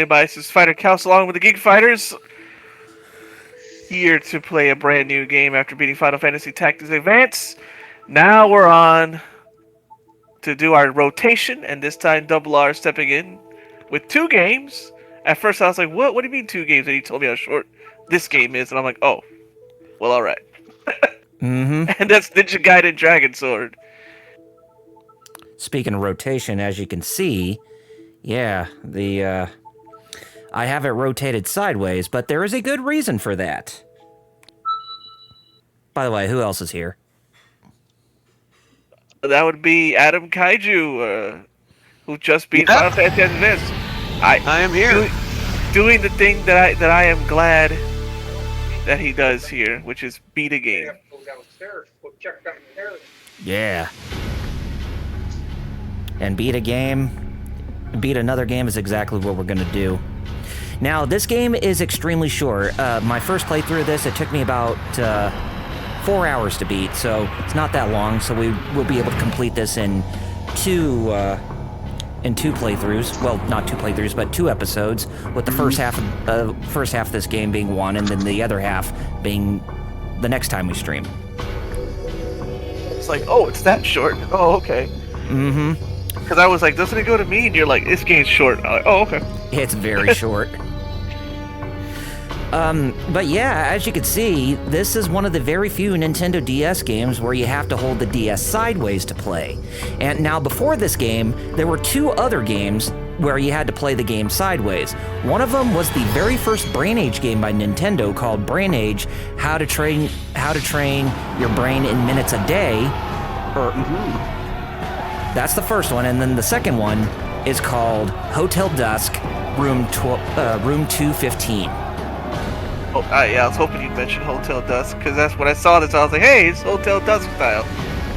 by this is Fighter Cows along with the Geek Fighters. Here to play a brand new game after beating Final Fantasy Tactics Advance. Now we're on to do our rotation, and this time Double R stepping in with 2 games. At first I was like, what do you mean 2 games? And he told me how short this game is, and I'm like, oh, well, alright. Mm-hmm. And that's Ninja Gaiden Dragon Sword. Speaking of rotation, as you can see, yeah, I have it rotated sideways, but there is a good reason for that. By the way, who else is here? That would be Adam Kaiju, who just beat Final Fantasy Advance. I am here. Doing the thing that I am glad that he does here, which is beat a game. Yeah. And beat another game is exactly what we're going to do. Now, this game is extremely short. My first playthrough of this, it took me about 4 hours to beat, so it's not that long, so we will be able to complete this in two playthroughs. Well, not 2 playthroughs, but 2 episodes, with the first half of this game being one, and then the other half being the next time we stream. It's like, oh, it's that short. Oh, okay. Mm-hmm. Because I was like, doesn't it go to me? And you're like, this game's short. I'm like, oh, okay. It's very short. But yeah, as you can see, this is one of the very few Nintendo DS games where you have to hold the DS sideways to play. And now before this game, there were 2 other games where you had to play the game sideways. One of them was the very first Brain Age game by Nintendo called Brain Age: How to Train Your Brain in Minutes a Day. That's the first one, and then the second one is called Hotel Dusk Room 215. Oh, yeah, I was hoping you'd mention Hotel Dusk, because that's when I saw this, I was like, hey, it's Hotel Dusk style.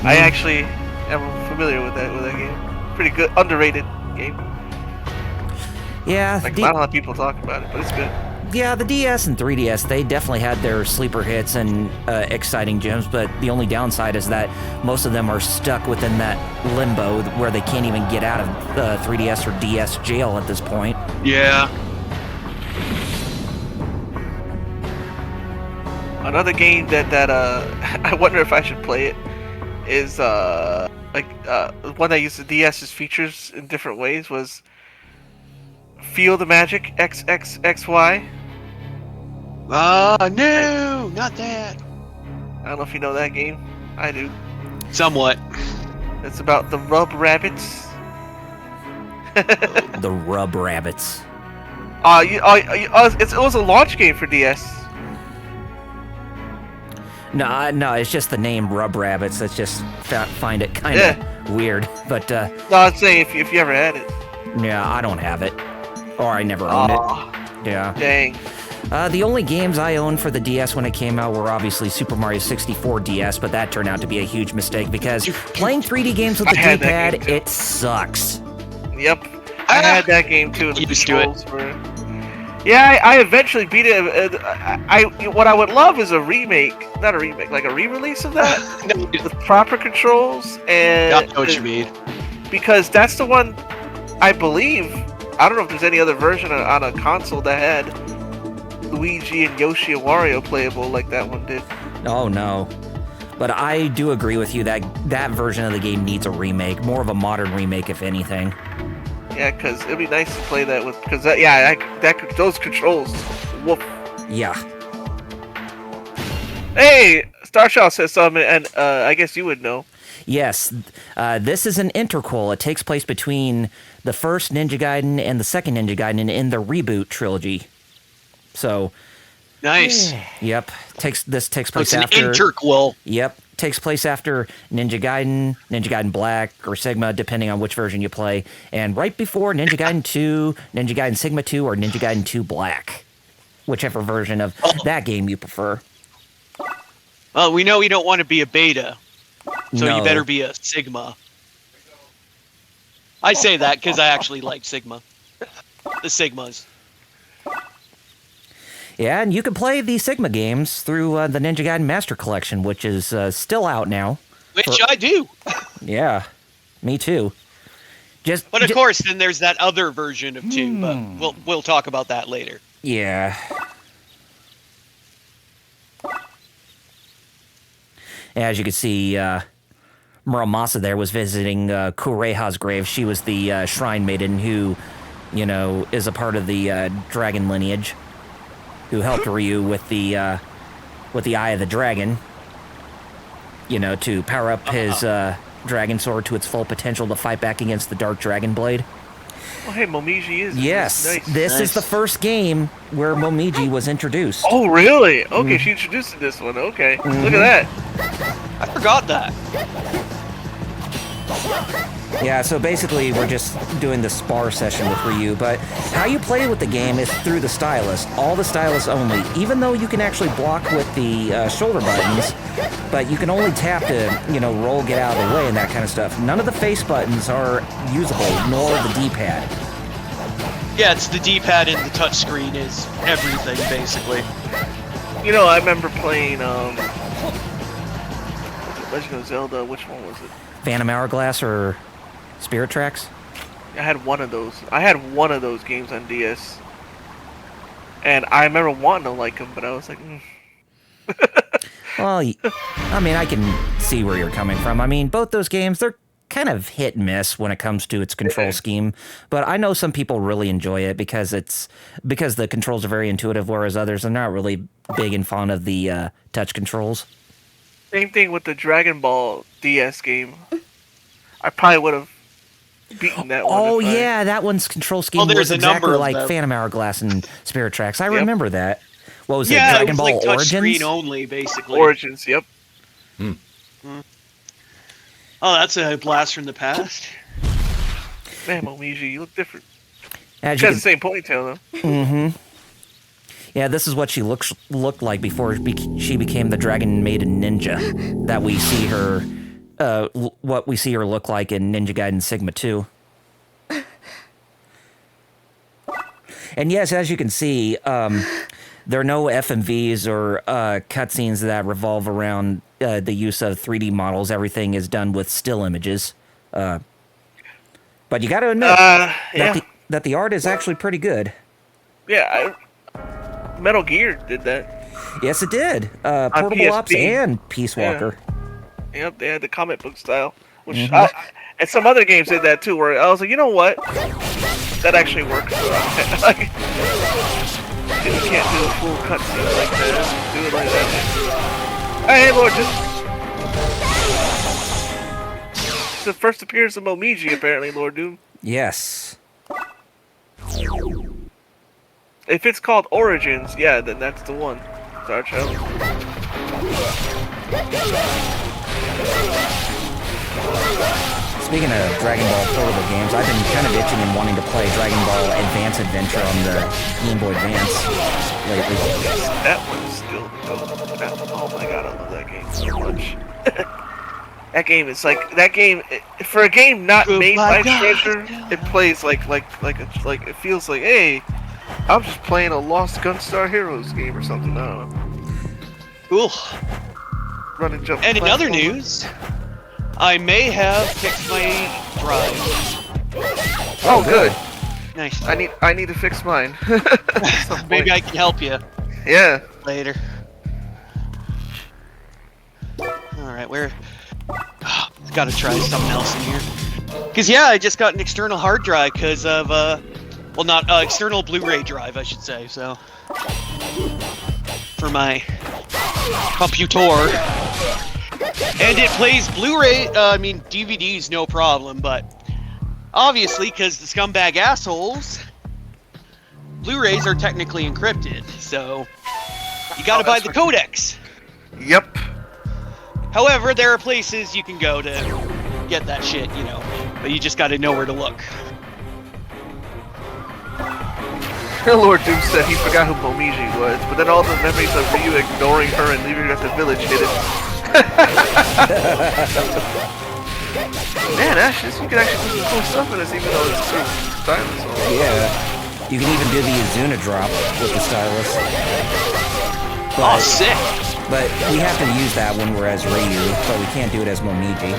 I actually am familiar with that game. Pretty good, underrated game. Yeah. Like, not a lot of people talk about it, but it's good. Yeah, the DS and 3DS, they definitely had their sleeper hits and exciting gems, but the only downside is that most of them are stuck within that limbo where they can't even get out of 3DS or DS jail at this point. Yeah. Another game that I wonder if I should play it is one that used the DS's features in different ways was Feel the Magic XXXY. No, not that. I don't know if you know that game. I do. Somewhat. It's about the Rub Rabbits. The Rub Rabbits. It was a launch game for DS. No, it's just the name Rub Rabbits. Let's just find it kind of weird. But no, I'm saying if you ever had it. Yeah, I don't have it, or I never owned it. Yeah. Dang. The only games I owned for the DS when it came out were obviously Super Mario 64 DS, but that turned out to be a huge mistake because playing 3D games with the D-pad, it sucks. Yep. I had that game too. Used to it. Yeah, I eventually beat it. What I would love is a remake, not a remake, like a re-release of that with proper controls and. I know what you mean. Because that's the one, I believe. I don't know if there's any other version on a console that had Luigi and Yoshi and Wario playable like that one did. Oh no. But I do agree with you that that version of the game needs a remake, more of a modern remake if anything. Yeah, because it'd be nice to play that with, because those controls, woof. Yeah. Hey, Starshaw says something, and I guess you would know. Yes, this is an interquel. It takes place between the first Ninja Gaiden and the second Ninja Gaiden in the reboot trilogy. So, nice. Yep, this takes place it's after an interquel. Yep, takes place after Ninja Gaiden Black or Sigma, depending on which version you play, and right before Ninja Gaiden 2, Ninja Gaiden Sigma 2, or Ninja Gaiden 2 Black, whichever version of that game you prefer. Well, we know you don't want to be a beta, so No. you better be a Sigma. I say that because I actually like Sigma. The Sigmas. Yeah, and you can play the Sigma games through the Ninja Gaiden Master Collection, which is still out now. Which I do. Yeah, me too. But of course, then there's that other version of 2, but we'll talk about that later. Yeah. As you can see, Muramasa there was visiting Kureha's grave. She was the shrine maiden who, is a part of the dragon lineage, who helped Ryu with the Eye of the Dragon, to power up his dragon sword to its full potential to fight back against the Dark Dragon Blade. Oh, hey, Momiji is. Yes, nice. This is the first game where Momiji was introduced. Oh, really? Okay, she introduced this one. Okay, look at that. I forgot that. Yeah, so basically we're just doing the spar session with Ryu, but how you play with the game is through the stylus, all the stylus only, even though you can actually block with the shoulder buttons, but you can only tap to, roll, get out of the way and that kind of stuff. None of the face buttons are usable, nor the D-pad. Yeah, it's the D-pad and the touchscreen is everything, basically. I remember playing, Legend of Zelda, which one was it? Phantom Hourglass or Spirit Tracks? I had one of those. I had one of those games on DS. And I remember wanting to like them, but I was like, Well, I can see where you're coming from. Both those games, they're kind of hit and miss when it comes to its control scheme, but I know some people really enjoy it because the controls are very intuitive, whereas others are not really big and fond of the touch controls. Same thing with the Dragon Ball DS game. I probably would have beaten that one. Oh yeah, that one's control scheme was exactly like them. Phantom Hourglass and Spirit Tracks. I remember that. What was it? Yeah, Dragon it was Ball like Origins? touchscreen only, basically. Origins, yep. Oh, that's a blast from the past. Man, Momiji, you look different. As She you has the same ponytail, though. Mm-hmm. Yeah, this is what she looked like before she became the Dragon Maiden Ninja. That we see her, what we see her look like in Ninja Gaiden Sigma 2. And yes, as you can see, there are no FMVs or cutscenes that revolve around the use of 3D models. Everything is done with still images. But you got to admit that the art is actually pretty good. Yeah, Metal Gear did that. Yes, it did. Portable PSP. Ops and Peace Walker. Yeah. Yep, they had the comic book style. Which and some other games did that too, where I was like, you know what? That actually works. Like, you can't do a full cutscene like that. Do it like that. Hey, Lord, it's the first appearance of Momiji, apparently, Lord Doom. Yes. If it's called Origins, yeah, then that's the one. Star Child. Speaking of Dragon Ball portable games, I've been kind of itching and wanting to play Dragon Ball Advance Adventure on the Game Boy Advance lately. That one's still oh my god, I love that game so much. That game is like for a game not made by Treasure, it plays like it feels like, hey, I'm just playing a Lost Gunstar Heroes game or something. I don't know. Cool. Run and jump. And in other news, I may have fixed my drive. Oh, good. Nice. I need to fix mine. Maybe I can help you. Yeah. Later. All right, where? Oh, gotta try something else in here. Cause yeah, I just got an external hard drive because of well, not external Blu-ray drive, I should say. So for my computer. And it plays Blu-ray, DVDs, no problem, but obviously, because the scumbag assholes, Blu-rays are technically encrypted, so you gotta buy the codecs. Yep. However, there are places you can go to get that shit, but you just gotta know where to look. Lord Doom said he forgot who Momiji was, but then all the memories of Ryu ignoring her and leaving her at the village hit him. Man, Ashes, you can actually do some cool stuff in this, even though it's too stylus. Yeah, you can even do the Izuna drop with the stylus. Oh, sick! But we have to use that when we're as Ryu, but we can't do it as Momiji.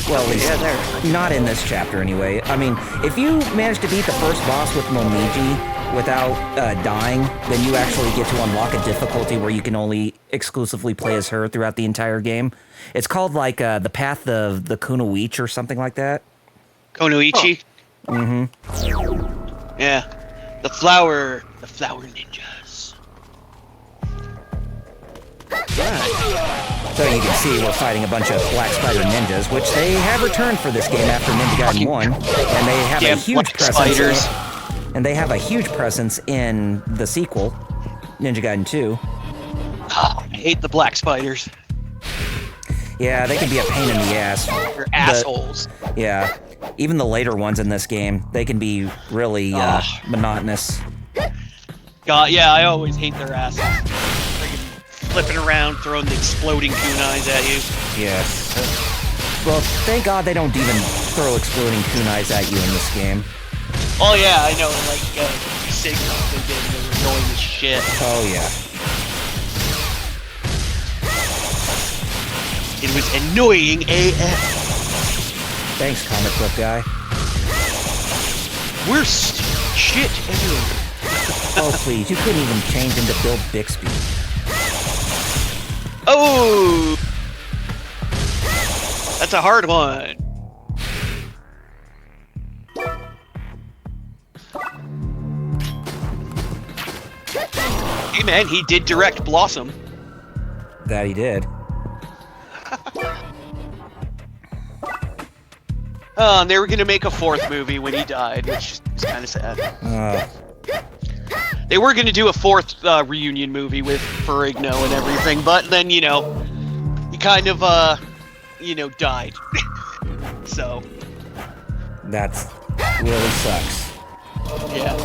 Well, at least Yeah, there. not in this chapter anyway. I mean, if you manage to beat the first boss with Momiji without dying, then you actually get to unlock a difficulty where you can only exclusively play as her throughout the entire game. It's called like the Path of the Kunoichi or something like that. Konoichi. Mm-hmm. Yeah. The flower ninjas. So you can see we're fighting a bunch of Black Spider ninjas, which they have returned for this game after Ninja Gaiden 1, and they have a Damn huge black presence. spiders. And they have a huge presence in the sequel, Ninja Gaiden 2. I hate the black spiders. Yeah, they can be a pain in the ass. They're assholes. Yeah, even the later ones in this game, they can be really monotonous. God, yeah, I always hate their asses. Friggin' flipping around, throwing the exploding kunais at you. Yeah. Well, thank God they don't even throw exploding kunais at you in this game. Oh yeah, I know, like, signals they did, they were annoying as shit. Oh yeah. It was annoying AF. Thanks, comic book guy. Worst shit ever. Oh please, you couldn't even change into Bill Bixby. Oh! That's a hard one. Hey man, he did direct Blossom. That he did. And they were gonna make a fourth movie when he died, which is kind of sad. They were gonna do a fourth reunion movie with Ferrigno and everything, but then, you know, he kind of, died. So. That's really sucks. Yeah.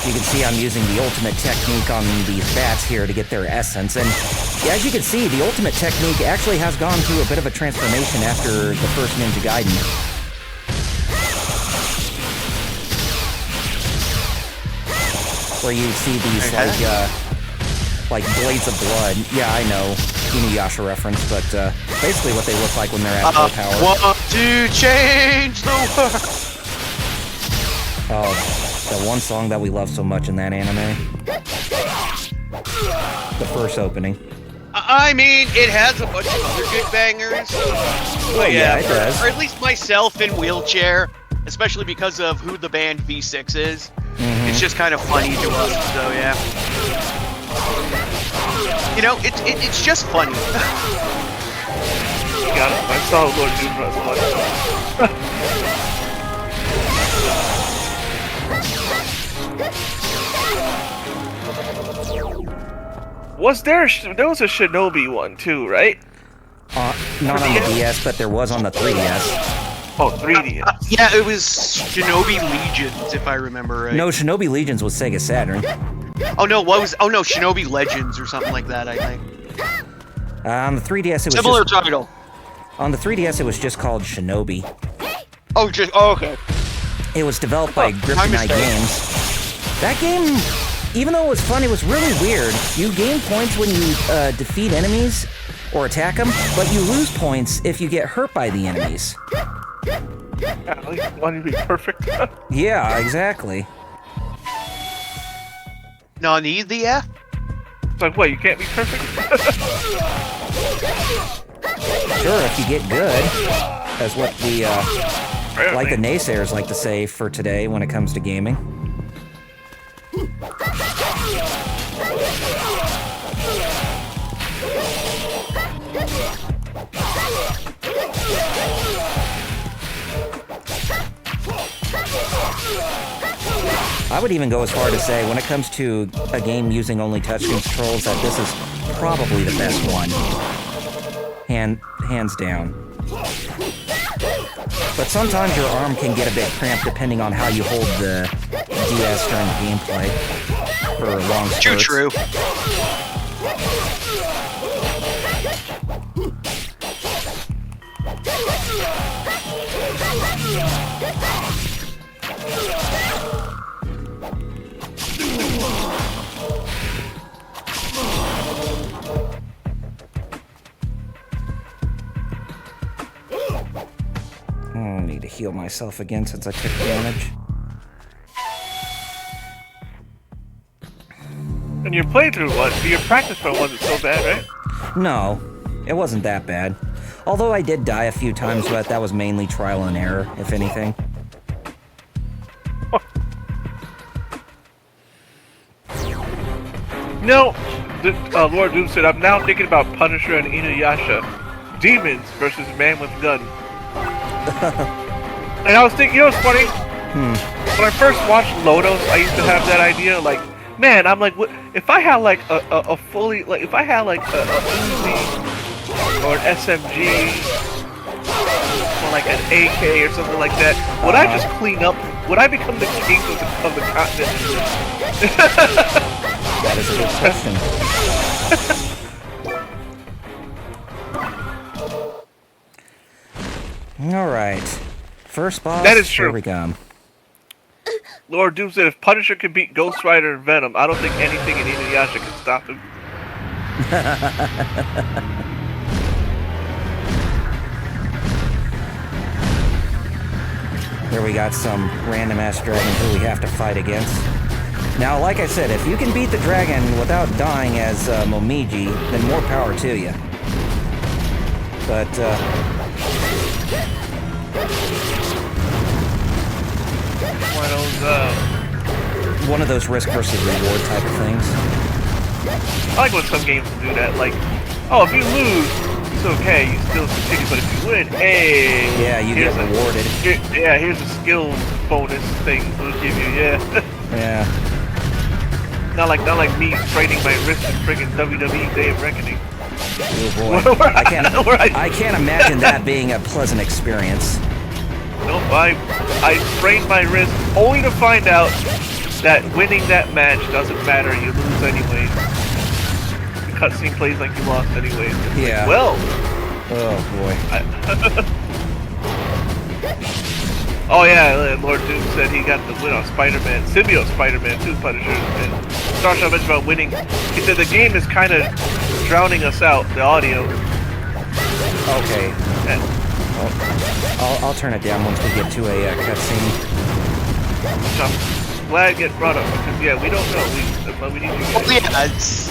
You can see I'm using the ultimate technique on these bats here to get their essence, and as you can see, the ultimate technique actually has gone through a bit of a transformation after the first Ninja Gaiden. Where you see these, like blades of blood. Yeah, I know, Inuyasha reference, but basically what they look like when they're at full power. Want to change the world. Oh. The one song that we love so much in that anime. The first opening. I mean, it has a bunch of other good bangers. Oh yeah, it does. Or at least myself in Wheelchair, especially because of who the band V6 is. Mm-hmm. It's just kind of funny to us, so yeah. You know, it's just funny. Got it. I saw Lord Doom Rush. There was a Shinobi one too, right? Not on the DS, but there was on the 3DS. Oh, 3DS. Yeah, it was Shinobi Legions, if I remember right. No, Shinobi Legions was Sega Saturn. Oh no, Shinobi Legends or something like that, I think. On the 3DS, it was Similar title. On the 3DS, it was just called Shinobi. Oh, okay. It was developed by Kryptonite Games. That game, even though it was fun, it was really weird. You gain points when you defeat enemies or attack them, but you lose points if you get hurt by the enemies. Yeah, at least wanting to be perfect. Yeah, exactly. No need the F? It's like, what, you can't be perfect? Sure, if you get good. That's what the, like the naysayers like to say for today when it comes to gaming. I would even go as far to say, when it comes to a game using only touch controls, that this is probably the best one. Hands down. But sometimes your arm can get a bit cramped depending on how you hold the DS during the gameplay for long spurts. True. heal myself again since I took damage. And your playthrough your practice run wasn't so bad, right? No, it wasn't that bad. Although I did die a few times, but that was mainly trial and error, if anything. No, Lord Doom said, I'm now thinking about Punisher and Inuyasha. Demons versus man with gun. And I was thinking, you know what's funny? When I first watched Lodos, I used to have that idea, like, man, I'm like, what, if I had like a fully, like, if I had like a Uzi or an SMG or like an AK or something like that, would I just clean up? Would I become the king of the continent? That is a good question. Alright. First boss, That is true. here we go. Lord Doom said, if Punisher can beat Ghost Rider and Venom, I don't think anything in Inuyasha can stop him. Here we got some random-ass dragon who we have to fight against. Now, like I said, if you can beat the dragon without dying as Momiji, then more power to you. But, one of those risk versus reward type of things. I like when some games do that, like, oh, if you lose, it's okay, you still continue, but if you win, hey! Yeah, you get rewarded. Here's a skill bonus thing we'll give you, yeah. Yeah. Not like me straining my wrist in friggin' WWE Day of Reckoning. Oh boy. I can't imagine that being a pleasant experience. Nope, I sprained my wrist only to find out that winning that match doesn't matter, you lose anyways. The cutscene plays like you lost anyways. It's yeah. Like, well. Oh boy. Oh yeah, Lord Doom said he got the win on Spider-Man, Symbiote Spider-Man 2 Punisher, and Starshaw mentioned about winning. He said the game is kind of drowning us out, the audio. Okay. And I'll turn it down once we get to a cutscene. I'm glad it brought up, because yeah, we don't know, we need you guys. Well, yeah, it's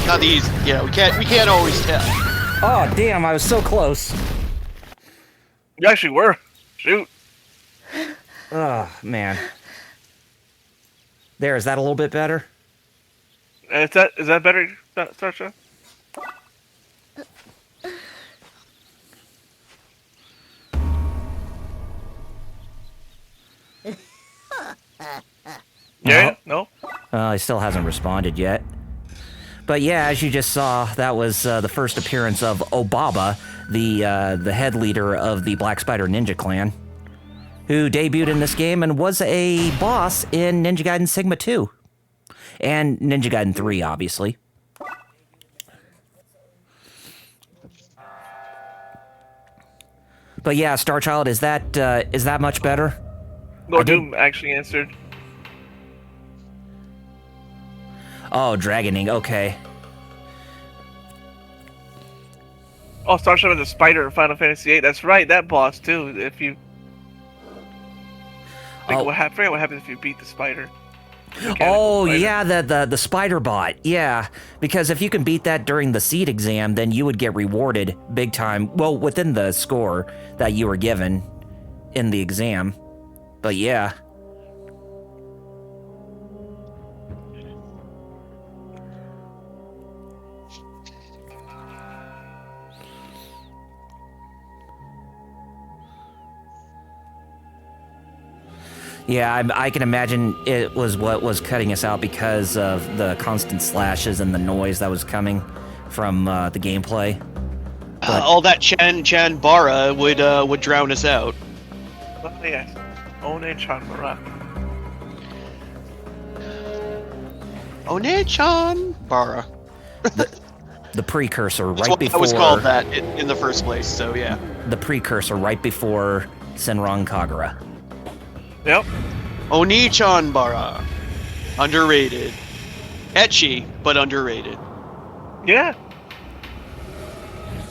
not easy. Yeah, we can't always tell. Oh damn, I was so close. You actually were. Shoot. Oh, man. There, is that a little bit better? Is that better, Starshaw? Yeah? No? He still hasn't responded yet. But yeah, as you just saw, that was the first appearance of Obaba, the head leader of the Black Spider Ninja Clan, who debuted in this game and was a boss in Ninja Gaiden Sigma 2. And Ninja Gaiden 3, obviously. But yeah, Starchild, is that much better? Lord Doom actually answered. Oh, Dragoning, okay. Oh, Starshaw and the Spider in Final Fantasy VIII. That's right, that boss too. If you I forget what happens if you beat the spider. Oh yeah, the spider bot. Yeah, because if you can beat that during the seed exam, then you would get rewarded big time. Well, within the score that you were given in the exam. But yeah. Yeah, I can imagine it was what was cutting us out because of the constant slashes and the noise that was coming from the gameplay. All that Chan Bara would drown us out. Oh yes, One-Chan Bara. One-Chan Bara. The precursor That's right before. I was called that in the first place. So yeah. The precursor right before Senran Kagura. Yep. One-Chan Bara. Underrated. Etchy, but underrated. Yeah.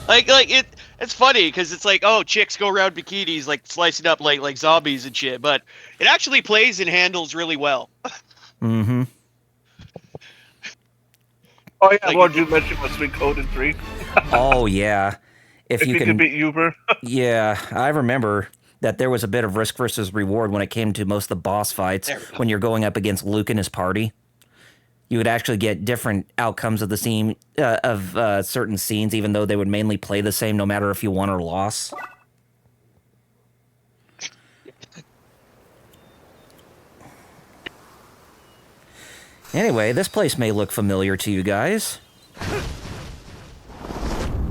Like it. It's funny because it's like, oh, chicks go around bikinis like slicing up like zombies and shit, but it actually plays and handles really well. Mm-hmm. Oh yeah, Like, Lord, you mentioned what's been coded 3. Oh yeah. If If you you could can, beat Uber. yeah, I remember that there was a bit of risk versus reward when it came to most of the boss fights There we go. when you're going up against Luke and his party. You would actually get different outcomes of the scene of certain scenes, even though they would mainly play the same, no matter if you won or lost. Anyway, this place may look familiar to you guys.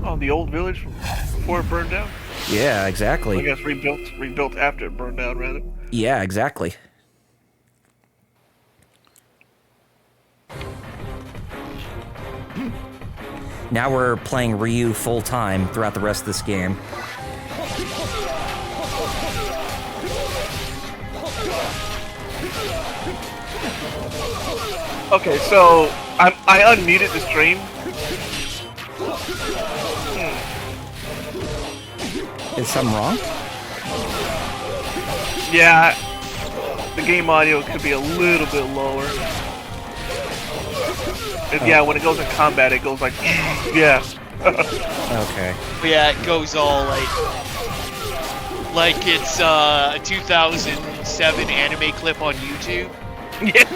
Oh, the old village from before it burned down. Yeah, I exactly. guess rebuilt after it burned down, rather. Yeah, exactly. Now we're playing Ryu full time throughout the rest of this game. Okay, so I unmuted the stream. Is something wrong? Yeah, the game audio could be a little bit lower. And yeah, when it goes in combat, it goes like, yeah. Okay. But yeah, it goes all like it's a 2007 anime clip on YouTube. Yeah.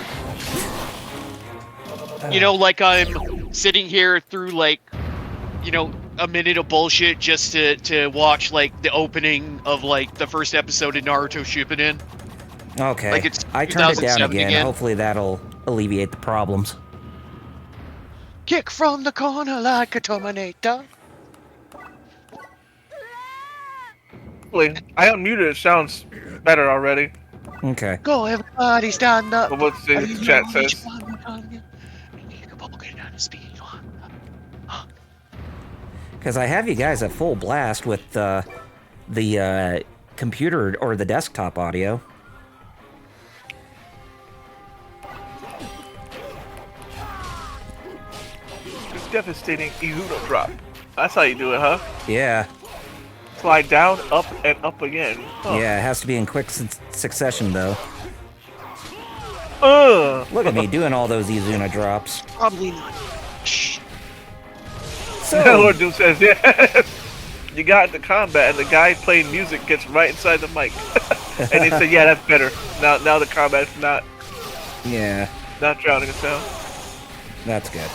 You know, like I'm sitting here through like, you know, a minute of bullshit just to watch like the opening of like the first episode of Naruto Shippuden. Okay. Like it's I turned it down 2007 again. again. Hopefully that'll alleviate the problems. Kick from the corner like a Terminator. I unmuted it. Sounds better already. Okay. Go, everybody, stand up. But what's the chat says? Because I have you guys at full blast with the computer or the desktop audio. It's devastating Izuno drop. That's how you do it, huh? Yeah. Slide down, up, and up again. Huh. Yeah, it has to be in quick succession, though. Look at me doing all those Izuna drops. Probably not. Shh. Lord Doom says, yeah. You got into combat, and the guy playing music gets right inside the mic. And they said, yeah, that's better. Now the combat's not drowning us out. That's good.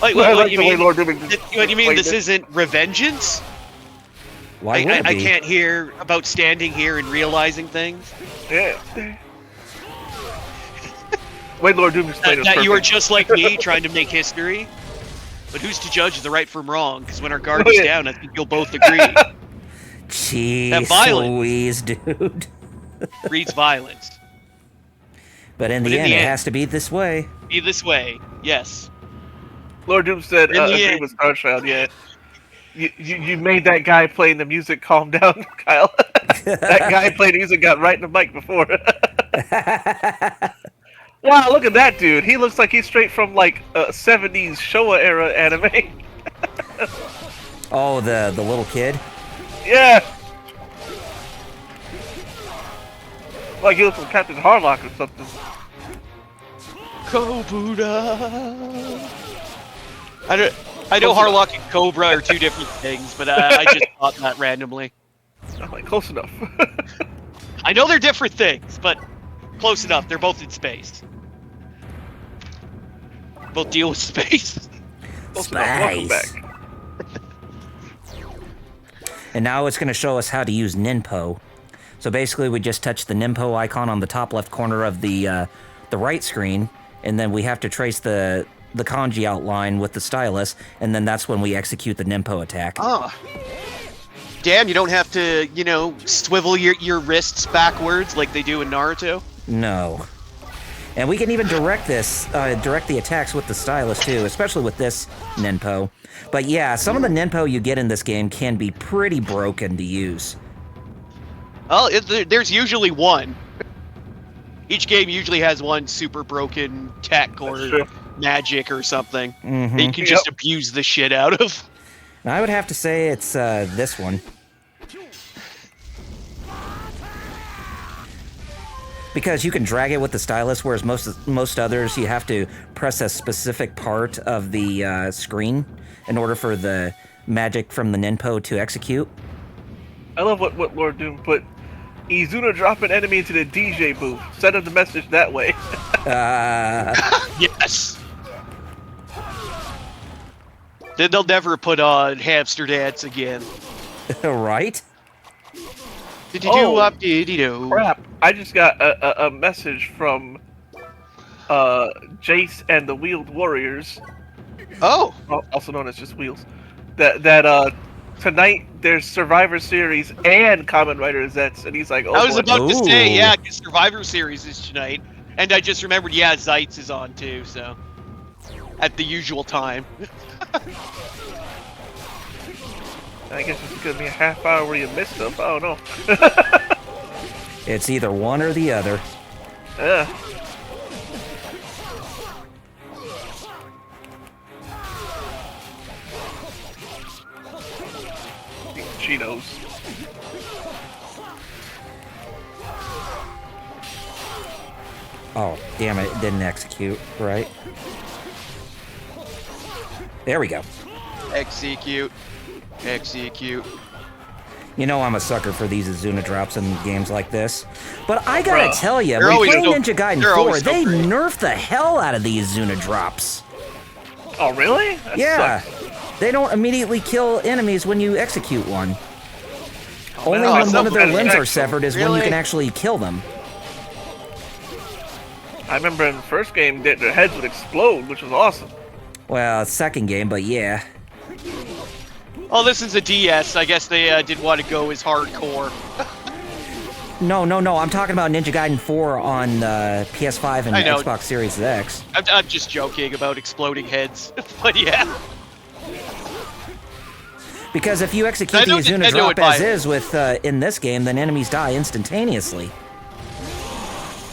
Wait, Well, I what like you the way mean? Lord Doom What you mean? This isn't Revengeance? Why would it I be? can't hear about standing here and realizing things. Yeah. Wait, Lord Doom explained it That you are perfect. just like me, trying to make history. But who's to judge the right from wrong? Because when our guard is down, I think you'll both agree. Jeez violence. Louise, dude. Breeds violence. But in the end, it has to be this way. Be this way, yes. Lord Doom said, In the agree end. with Starchild, yeah. You made that guy playing the music calm down, Kyle. That guy playing music got right in the mic before. Wow, look at that dude. He looks like he's straight from like 70s Showa era anime. Oh, the little kid? Yeah. Like he looks from Captain Harlock or something. Kobuda. I know Harlock and Cobra are two different things, but I just thought that randomly. I'm like, close enough. I know they're different things, but close enough. They're both in space. Both deal with space. Close enough. Welcome Space. back. And now it's going to show us how to use Ninpo. So basically, we just touch the Ninpo icon on the top left corner of the right screen, and then we have to trace the kanji outline with the stylus, and then that's when we execute the Ninpo attack. Oh. Damn, you don't have to, you know, swivel your wrists backwards like they do in Naruto? No. And we can even direct the attacks with the stylus too, especially with this Ninpo. But yeah, some of the Ninpo you get in this game can be pretty broken to use. Well, there's usually one. Each game usually has one super broken tech or magic or something that you can just abuse the shit out of. I would have to say it's this one. Because you can drag it with the stylus, whereas most others you have to press a specific part of the screen in order for the magic from the Ninpo to execute. I love what Lord Doom put. Izuna drop an enemy into the DJ booth. Send him the message that way. Yes. Then they'll never put on Hamster Dance again. Right? Did you do up? Did you do? Crap! I just got a message from Jace and the Wheeled Warriors, Oh, also known as just Wheels. That tonight there's Survivor Series and Kamen Rider Zets, and he's like, "Oh, I was boy." about to say, Ooh. yeah, 'cause Survivor Series is tonight, and I just remembered, yeah, Zeitz is on too, so at the usual time. I guess it's gonna be a half hour where you missed them. Oh no. It's either one or the other. Yeah. Cheetos. Oh, damn it, it didn't execute, right? There we go. Execute. Execute. You know I'm a sucker for these Izuna drops in games like this. But I gotta Bruh. tell you, They're when always playing so- Ninja Gaiden they're 4, always so they great. nerfed the hell out of these Izuna drops. Oh really? That Yeah. sucks. They don't immediately kill enemies when you execute one. Only man. when Oh, one of their so limbs are bad. severed is when you Really? can actually kill them. I remember in the first game that their heads would explode, which was awesome. Well, second game, but yeah. Oh, this is a DS. I guess they didn't want to go as hardcore. No, I'm talking about Ninja Gaiden 4 on PS5 and I know. Xbox Series X. I'm just joking about exploding heads, but yeah. Because if you execute I the know Izuna Nintendo drop would buy as it. is with in this game, then enemies die instantaneously.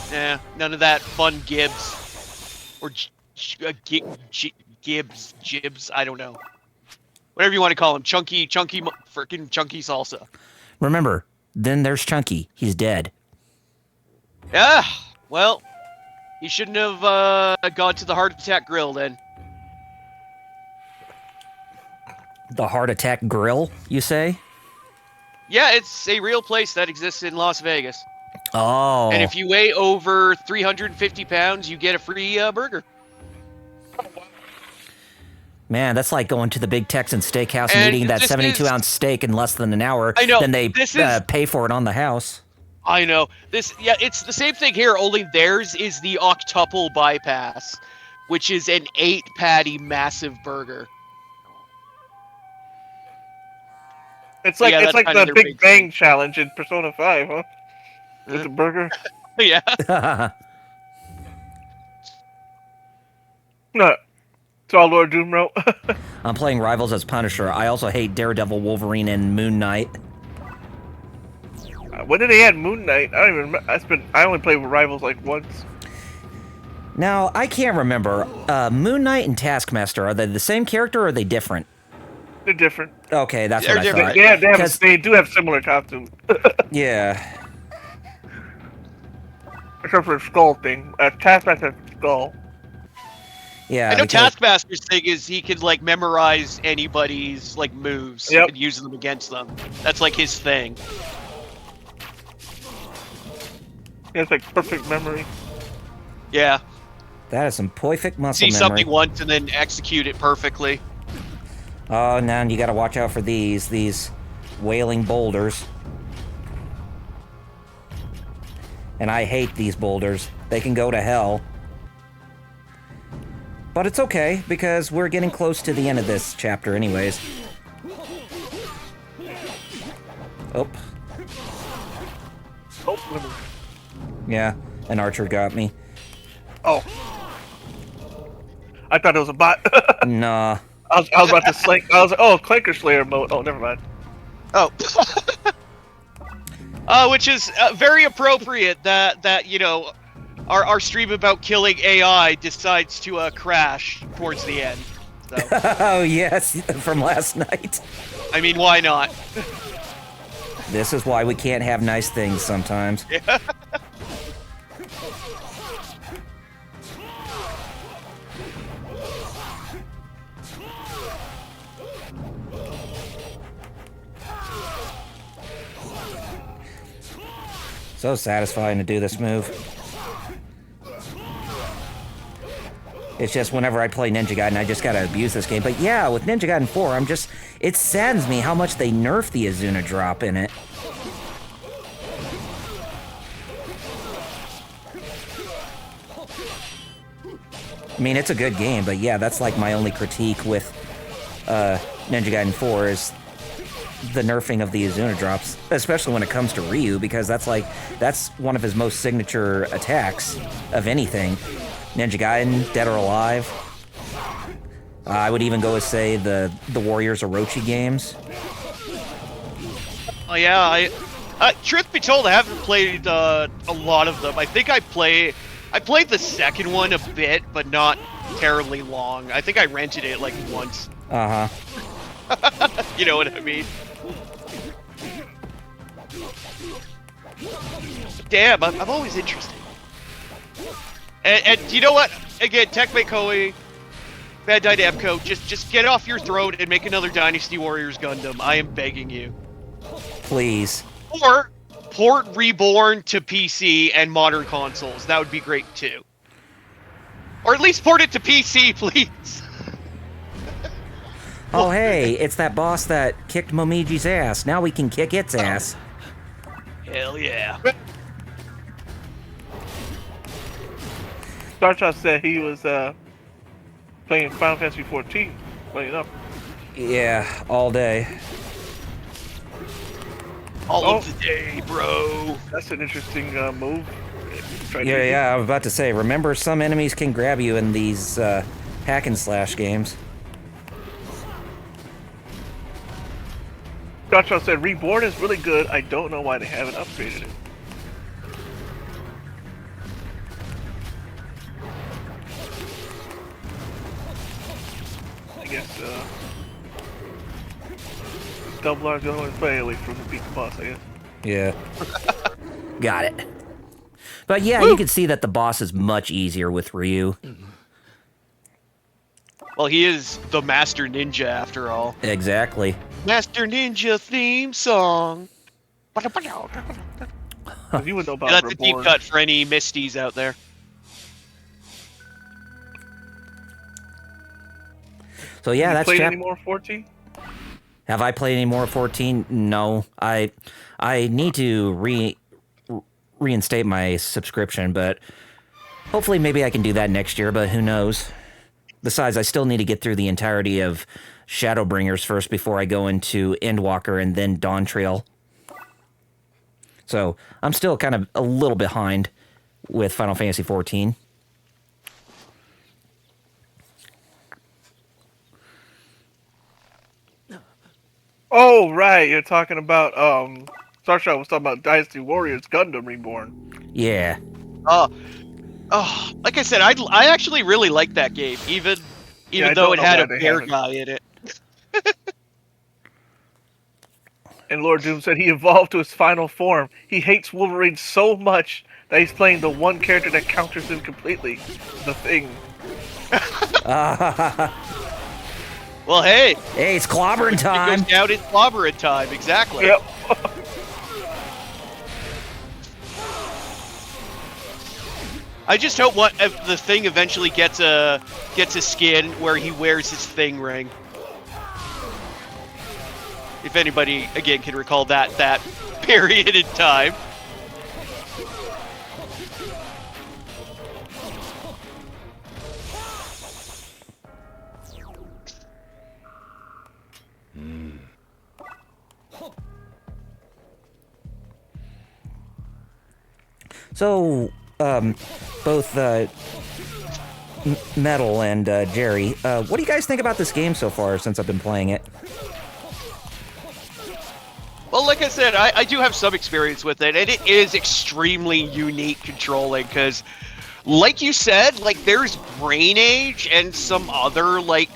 Yeah, none of that fun Gibbs. Or Gibbs, I don't know. Whatever you want to call him. Freaking chunky salsa. Remember, then there's Chunky. He's dead. Yeah, well, he shouldn't have gone to the Heart Attack Grill then. The Heart Attack Grill, you say? Yeah, it's a real place that exists in Las Vegas. Oh. And if you weigh over 350 pounds, you get a free burger. Man, that's like going to the big Texan steakhouse and And eating that this 72-ounce steak in less than an hour. I know, Then they this is- pay for it on the house. I know. It's the same thing here, only theirs is the octuple bypass, which is an 8-patty massive burger. It's like Yeah, it's that's like kinda the their Big big Bang thing. challenge in Persona 5, huh? With the burger. Yeah. No. It's all Lord Doom wrote. I'm playing Rivals as Punisher. I also hate Daredevil, Wolverine, and Moon Knight. When did they add Moon Knight? I don't even remember. I only played with Rivals like once. Now, I can't remember. Moon Knight and Taskmaster, are they the same character or are they different? They're different. Okay, that's They're what I different. thought. They do have similar costumes. Yeah. Except for the skull thing. Taskmaster has a skull. Yeah. I know because- Taskmaster's thing is he can like memorize anybody's like moves Yep. and use them against them. That's like his thing. He has like perfect memory. Yeah. That is some perfect muscle See memory. something once and then execute it perfectly. Oh, now you gotta watch out for these wailing boulders. And I hate these boulders. They can go to hell. But it's okay, because we're getting close to the end of this chapter anyways. Oh, Oh, yeah, an archer got me. oh. I thought it was a bot. Nah. I was about to slink. I was like, oh, Clanker Slayer mode. Oh, never mind. Oh. Which is very appropriate that you know, our stream about killing AI decides to crash towards the end. So, Oh, yes, from last night. I mean, why not? This is why we can't have nice things sometimes. Yeah. So satisfying to do this move. It's just whenever I play Ninja Gaiden, I just gotta abuse this game. But yeah, with Ninja Gaiden 4, it saddens me how much they nerf the Azuna drop in it. I mean, it's a good game, but yeah, that's like my only critique with Ninja Gaiden 4 is the nerfing of the Azuna drops, especially when it comes to Ryu, because that's one of his most signature attacks of anything. Ninja Gaiden, Dead or Alive. I would even go as say the Warriors Orochi games. Oh yeah, truth be told, I haven't played a lot of them. I think I played the second one a bit, but not terribly long. I think I rented it like once. Uh-huh. You know what I mean? Damn, I'm always interested. And you know what? Again, Tecmo Koei, Bandai Namco, just get off your throat and make another Dynasty Warriors Gundam. I am begging you. Please. Or port Reborn to PC and modern consoles. That would be great too. Or at least port it to PC, please. Oh hey, it's that boss that kicked Momiji's ass. Now we can kick its ass. Hell yeah. Starshot said he was playing Final Fantasy 14. Funny enough. Yeah, all day. All of the day, bro. That's an interesting move. Yeah, I was about to say, remember some enemies can grab you in these hack and slash games. Starshot said Reborn is really good. I don't know why they haven't upgraded it. I guess Double R's the only way to play away from the beat the boss, I guess. Yeah. Got it. But yeah, you can see that the boss is much easier with Ryu. Well, he is the Master Ninja after all. Exactly. Master Ninja theme song. You would know about That's a Reborn. deep cut for any Misties out there. So yeah, Have you that's played any more 14? Have I played any more 14? No. I need to reinstate my subscription, but hopefully maybe I can do that next year, but who knows. Besides, I still need to get through the entirety of Shadowbringers first before I go into Endwalker and then Dawn Trail. So I'm still kind of a little behind with Final Fantasy XIV. Oh, right. You're talking about, Starshot was talking about Dynasty Warriors Gundam Reborn. Yeah. Like I said, I actually really like that game, even though it had a bear guy in it. And Lord Doom said he evolved to his final form. He hates Wolverine so much that he's playing the one character that counters him completely. The Thing. Well, hey. Hey, it's clobbering time. It goes down in clobbering time, exactly. Yep. I just hope the Thing eventually gets a skin where he wears his Thing ring. If anybody again can recall that period in time. So, both Metal and Jerry, what do you guys think about this game so far since I've been playing it? Well, like I said, I do have some experience with it, and it is extremely unique controlling, because, like you said, like, there's Brain Age and some other, like,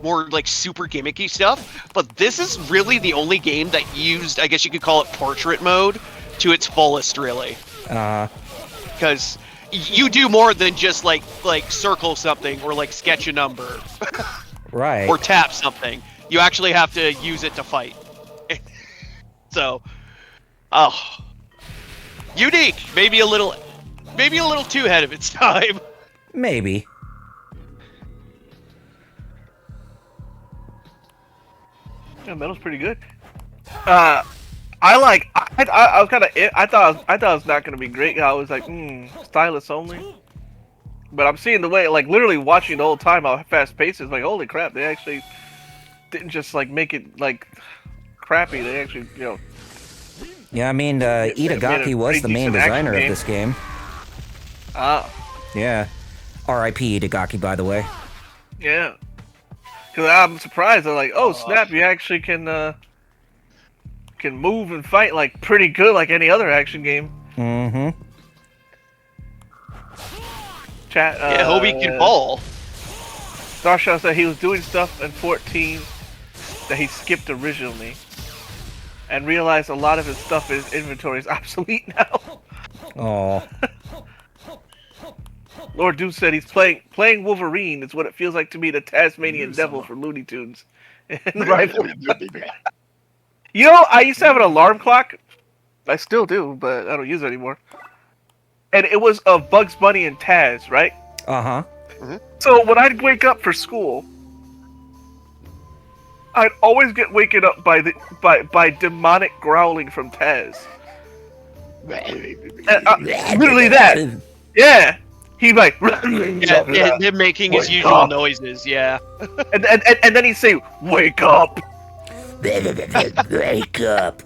more like super gimmicky stuff, but this is really the only game that used, I guess you could call it portrait mode to its fullest, really. Because you do more than just like circle something or like sketch a number. Right. Or tap something. You actually have to use it to fight. So, unique. Maybe a little too ahead of its time. Maybe. Yeah, metal's pretty good. I was kind of. I thought it was not gonna be great. I was like, stylus only. But I'm seeing the way, like, literally watching the whole time how fast paced is. Like, holy crap! They actually didn't just like make it like crappy. They actually, Yeah, I mean, Itagaki was the main designer of this game. Yeah. R.I.P. Itagaki, by the way. Yeah. Because I'm surprised. They're like, oh snap! You actually can move and fight like pretty good, like any other action game. Mm-hmm. Chat. Yeah, Hobie can ball. Starshaw said he was doing stuff in 14 that he skipped originally, and realized a lot of his stuff in his inventory is obsolete now. Oh. Lord Deuce said he's playing Wolverine is what it feels like to me, the Tasmanian Devil for Looney Tunes. You know, I used to have an alarm clock. I still do, but I don't use it anymore. And it was of Bugs Bunny and Taz, right? Uh-huh. So when I'd wake up for school, I'd always get waken up by demonic growling from Taz. Literally that. Yeah. He'd be like, Yeah, him making his usual noises, yeah. and then he'd say, "Wake up." Wake up.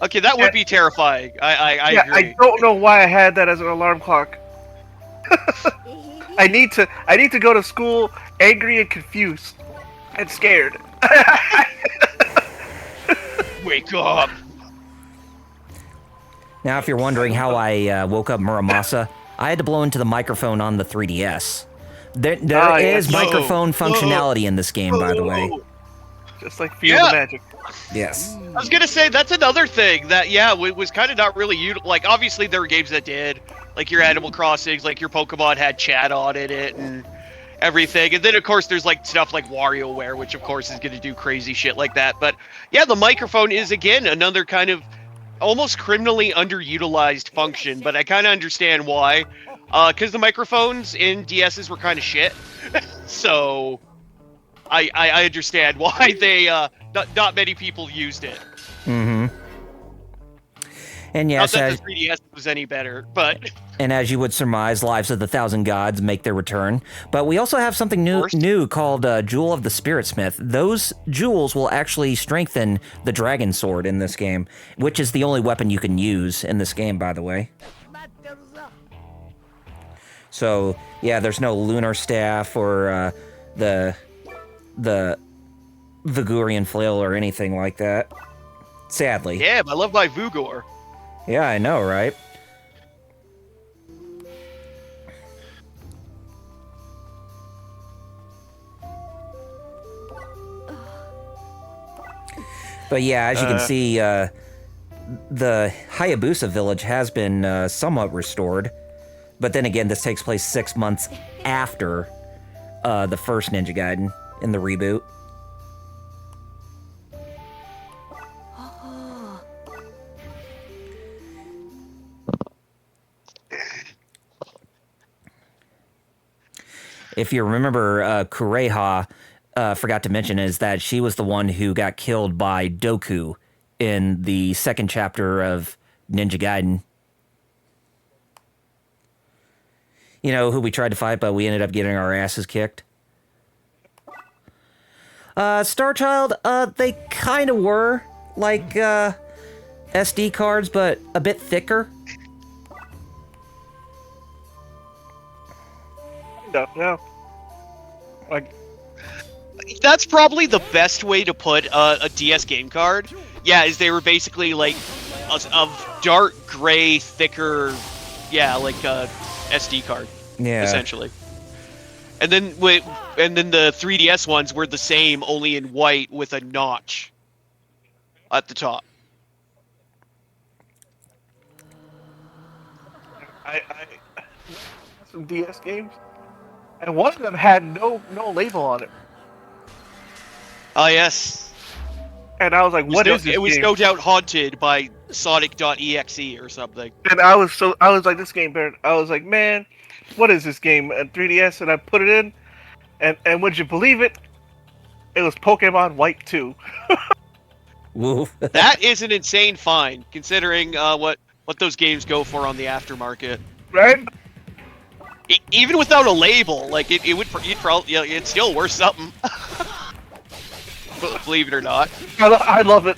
Okay, that would be terrifying. I Yeah, agree. I don't know why I had that as an alarm clock. I need to go to school angry and confused and scared. Wake up. Now, if you're wondering how I woke up Muramasa, I had to blow into the microphone on the 3DS. There is microphone functionality in this game, by the way. Just like Feel the Magic. Yes. I was gonna say, that's another thing that, was kind of not really like, obviously there were games that did, like your Animal Crossings, like your Pokemon had chat on in it and everything. And then, of course, there's like stuff like WarioWare, which, of course, is gonna do crazy shit like that. But, yeah, the microphone is, again, another kind of almost criminally underutilized function, but I kind of understand why. Because the microphones in DSs were kind of shit. So, I understand why they, not many people used it. Mm-hmm. And yes, not that the 3DS was any better, but... And as you would surmise, Lives of the Thousand Gods make their return. But we also have something new called Jewel of the Spirit Smith. Those jewels will actually strengthen the Dragon Sword in this game, which is the only weapon you can use in this game, by the way. So, yeah, there's no Lunar Staff or the Vigorian Flail or anything like that. Sadly. Yeah, I love my Vugor. Yeah, I know, right? But yeah, as you can see, the Hayabusa village has been somewhat restored. But then again, this takes place 6 months after the first Ninja Gaiden in the reboot. If you remember, Kureha, forgot to mention, is that she was the one who got killed by Doku in the second chapter of Ninja Gaiden. You know, who we tried to fight, but we ended up getting our asses kicked. Starchild, they kind of were like SD cards, but a bit thicker. Yeah. Like, that's probably the best way to put a DS game card. Yeah, is they were basically like of dark gray, thicker, like a SD card. Yeah. Essentially. And then the 3DS ones were the same, only in white with a notch at the top. I some DS games, and one of them had no label on it, Oh yes. and I was like, "What is this It was game?" no doubt haunted by Sonic.exe or something. And I was like, "This game, better." I was like, "Man, what is this game?" At 3DS, and I put it in, and would you believe it? It was Pokemon White 2. Woof. That is an insane find, considering what those games go for on the aftermarket. Right? Even without a label, like it would, you'd probably, it's still worth something. Believe it or not. I love it,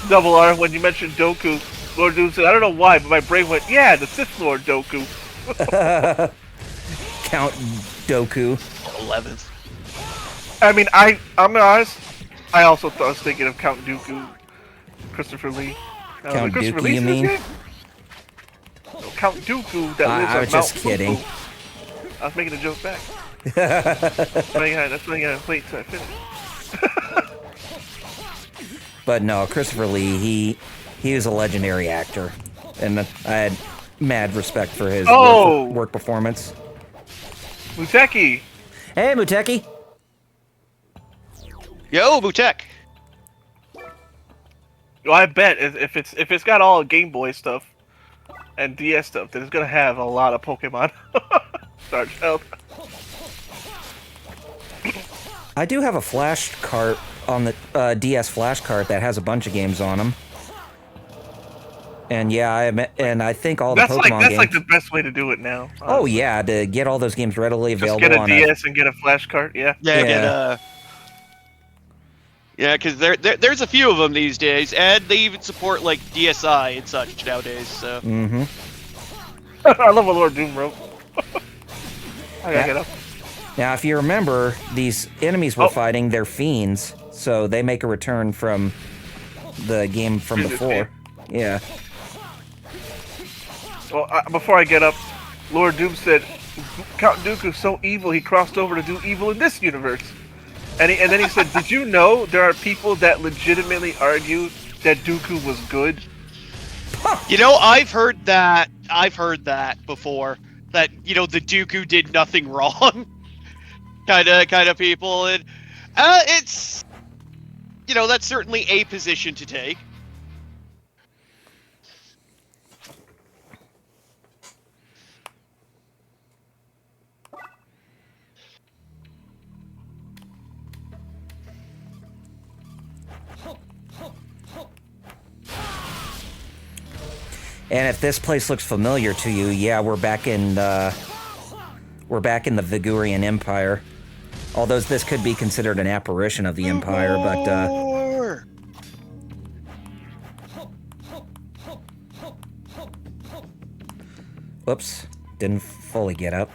Double R, when you mentioned Doku. Lord Doom said, I don't know why, but my brain went, yeah, the Sith Lord Doku. Count Doku. 11th. I mean, I'm honest, I also was thinking of Count Dooku, Christopher Lee. Count Christopher Dooku, Lee's you in this mean? game? No, Count Dooku that lives I on was Mount just kidding. Fufu. I was making a joke back. That's why I gotta wait till I finish. But no, Christopher Lee, he was a legendary actor, and I had mad respect for his work performance. Muteki! Hey, Muteki. Yo, Butek. Well, I bet if it's got all Game Boy stuff and DS stuff, then it's gonna have a lot of Pokemon. Star Child. I do have a flash cart on the DS flash cart that has a bunch of games on them. And yeah, I think all the Pokemon That's games. like the best way to do it now. Oh yeah, to get all those games readily Just available get a on DS and get a flash cart. Yeah. Yeah, because there's a few of them these days, and they even support like DSi and such nowadays. So. Mm-hmm. I love what Lord Doom wrote. I gotta get up. Now, if you remember, these enemies we're fighting, they're fiends, so they make a return from the game from before. Yeah. Well, before I get up, Lord Doom said, Count Dooku's so evil he crossed over to do evil in this universe. And then he said, did you know there are people that legitimately argue that Dooku was good? You know, I've heard that before. That, the Dooku did nothing wrong. kind of people. And it's, that's certainly a position to take. And if this place looks familiar to you, yeah, we're back in the Vigurian Empire. Although this could be considered an apparition of the Empire, but whoops, didn't fully get up.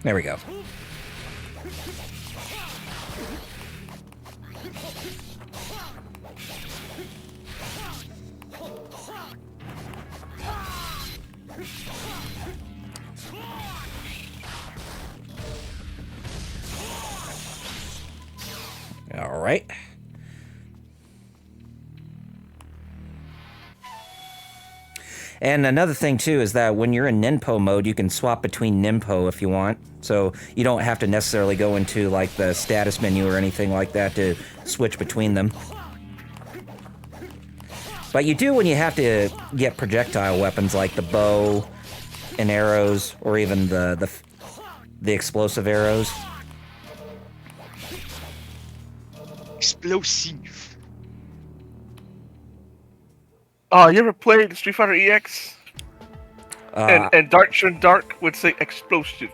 There we go. All right. And another thing, too, is that when you're in Ninpo mode, you can swap between Ninpo if you want. So you don't have to necessarily go into, like, the status menu or anything like that to switch between them. But you do when you have to get projectile weapons like the bow and arrows, or even the explosive arrows. Explosive. Oh, you ever played Street Fighter EX? And Dark would say explosive.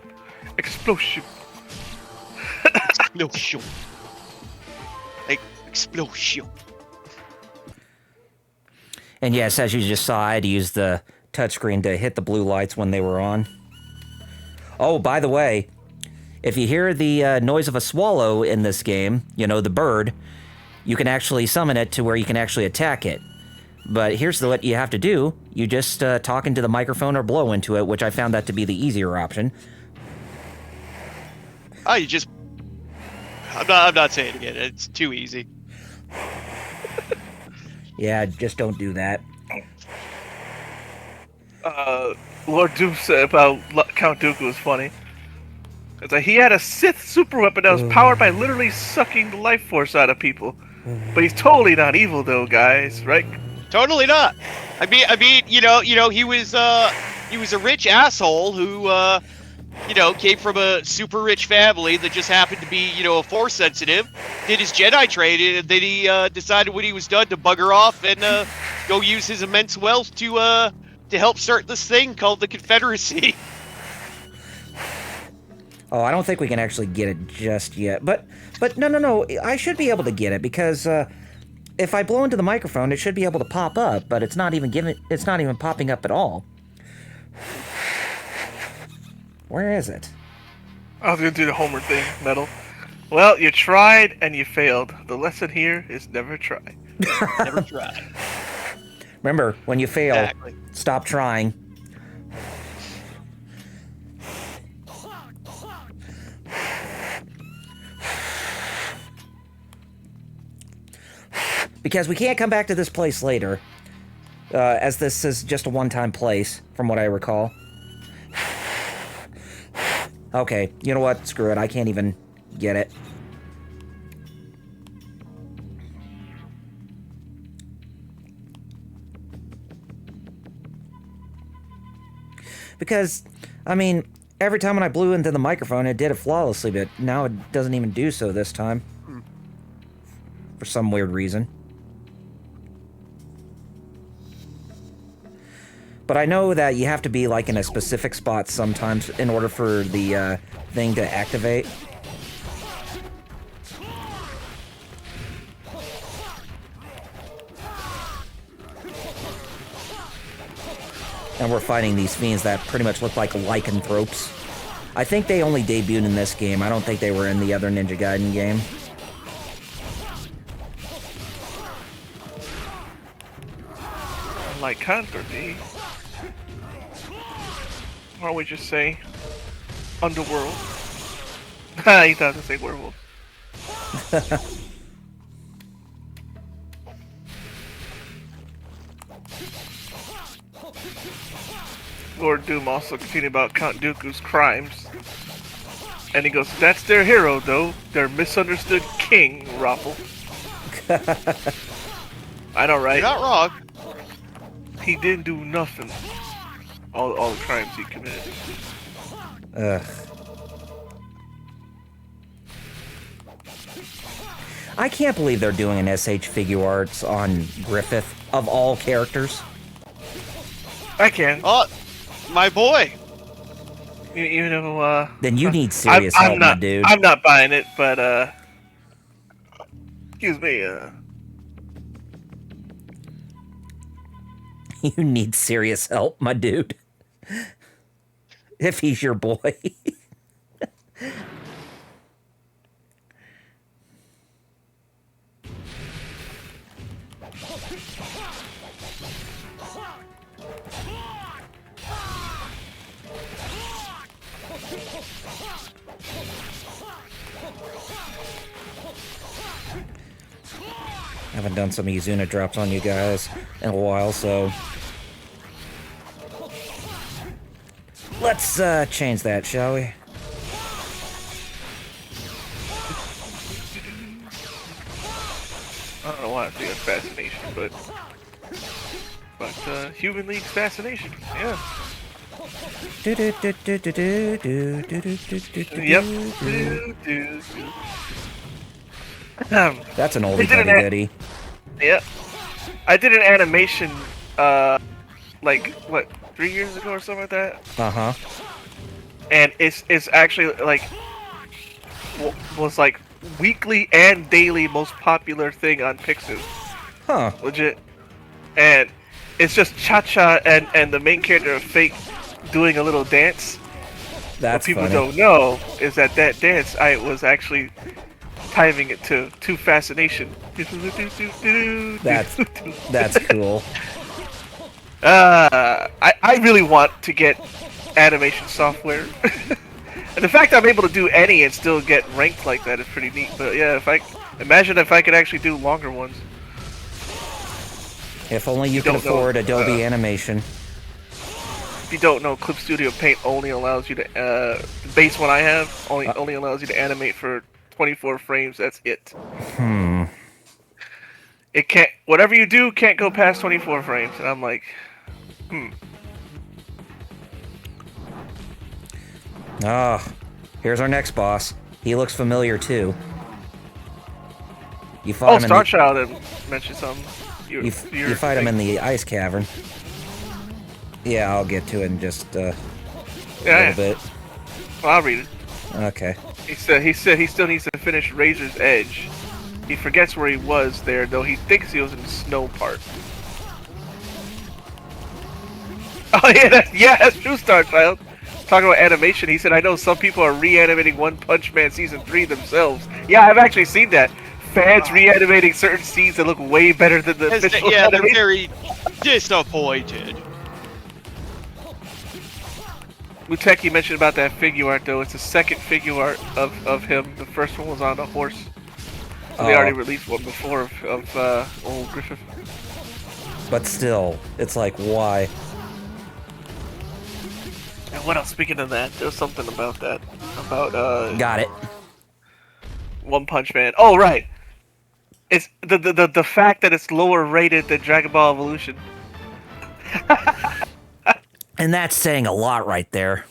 Explosive. Explosion. Explosion. And yes, as you just saw, I had to use the touchscreen to hit the blue lights when they were on. Oh, by the way, if you hear the noise of a swallow in this game, the bird, you can actually summon it to where you can actually attack it. But here's what you have to do. You just talk into the microphone or blow into it, which I found that to be the easier option. Oh, you just... I'm not saying it. It's too easy. Yeah, just don't do that. Lord Doom said about Count Dooku was funny. It's like he had a Sith super weapon that was powered by literally sucking the life force out of people. But he's totally not evil, though, guys, right? Totally not. I mean, you know, he was a rich asshole who, came from a super rich family that just happened to be, a Force sensitive. Did his Jedi training, and then he decided when he was done to bugger off and go use his immense wealth to help start this thing called the Confederacy. Oh, I don't think we can actually get it just yet. But no. I should be able to get it because if I blow into the microphone, it should be able to pop up. But it's not even popping up at all. Where is it? I was gonna do the Homer thing, Metal. Well, you tried and you failed. The lesson here is never try. Never try. Remember, when you fail, Exactly. stop trying. Because we can't come back to this place later, as this is just a one-time place, from what I recall. Okay, you know what? Screw it. I can't even get it. Because, I mean, every time when I blew into the microphone, it did it flawlessly, but now it doesn't even do so this time. For some weird reason. But I know that you have to be, like, in a specific spot sometimes in order for the thing to activate. And we're fighting these fiends that pretty much look like lycanthropes. I think they only debuted in this game. I don't think they were in the other Ninja Gaiden game. Lycanthropy? Or we just say underworld. He thought to say werewolf. Lord Doom also continued about Count Dooku's crimes. And he goes, that's their hero, though. Their misunderstood king, Roppel. I know, right? You're not wrong. He didn't do nothing. All the crimes he committed. Ugh. I can't believe they're doing an SH Figure Arts on Griffith, of all characters. I can. Oh, my boy. Even though, Then you need serious help, my dude. I'm not buying it, but, excuse me, You need serious help, my dude. If he's your boy. I haven't done some Izuna drops on you guys in a while, so... Let's change that, shall we? I don't know why I think that's fascination, but Human League's fascination, yeah. Yep. That's an oldie but goodie. Yep. I did an animation, like, what, 3 years ago or something like that? Uh-huh. And it's actually, like, was, like, weekly and daily most popular thing on Pixiv. Huh. Legit. And it's just Cha-Cha and the main character of Fate doing a little dance. That's what people funny. don't know is that dance was actually timing it to fascination. That's cool. I really want to get animation software. And the fact I'm able to do any and still get ranked like that is pretty neat. But yeah, imagine if I could actually do longer ones. If only you could afford Adobe Animation. If you don't know, Clip Studio Paint only allows you to the base one I have only allows you to animate for 24 frames. That's it. It can't. Whatever you do can't go past 24 frames. And I'm like, Here's our next boss. He looks familiar too. You fight him Star Child had mentioned something. You fight him in the ice cavern. Yeah, I'll get to it in just a little bit. Well, I'll read it. Okay. He said he still needs to finish Razor's Edge. He forgets where he was there, though he thinks he was in the snow part. Oh yeah, that's true, Star Child. Talking about animation, he said, I know some people are reanimating One Punch Man Season 3 themselves. Yeah, I've actually seen that. Fans reanimating certain scenes that look way better than the official Yeah, they're animation. very disappointed. Muteki mentioned about that figure art, though. It's the second figure art of him. The first one was on a horse. So they already released one before of old Griffith. But still, it's like, why? And what else? Speaking of that, there's something about that. About, Got it. One Punch Man. Oh, right. It's the fact that it's lower rated than Dragon Ball Evolution. And that's saying a lot right there.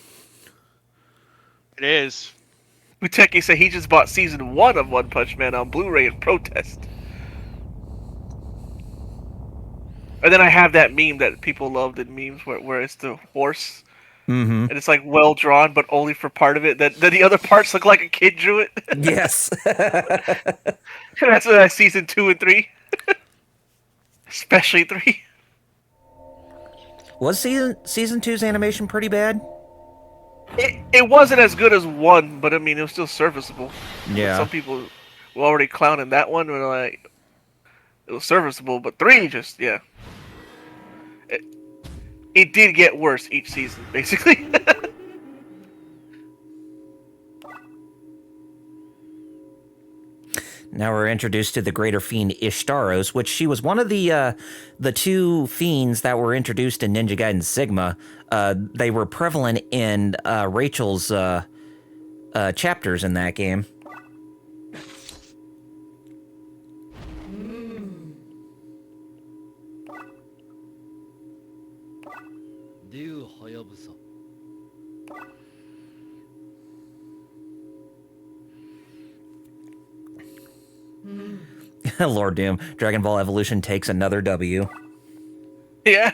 It is. Muteki said he just bought Season 1 of One Punch Man on Blu-ray in protest. And then I have that meme that people loved in memes where it's the horse. Mm-hmm. And it's like well drawn, but only for part of it. Then the other parts look like a kid drew it. Yes. That's Season 2 and 3. Especially 3. Was season 2's animation pretty bad? It wasn't as good as 1, but I mean, it was still serviceable. Yeah. Some people were already clowning that one. Were like, it was serviceable, but 3 just, yeah. It did get worse each season, basically. Now we're introduced to the Greater Fiend Ishtaros, which she was one of the two fiends that were introduced in Ninja Gaiden Sigma. They were prevalent in Rachel's chapters in that game. Lord Doom, Dragon Ball Evolution takes another W. Yeah.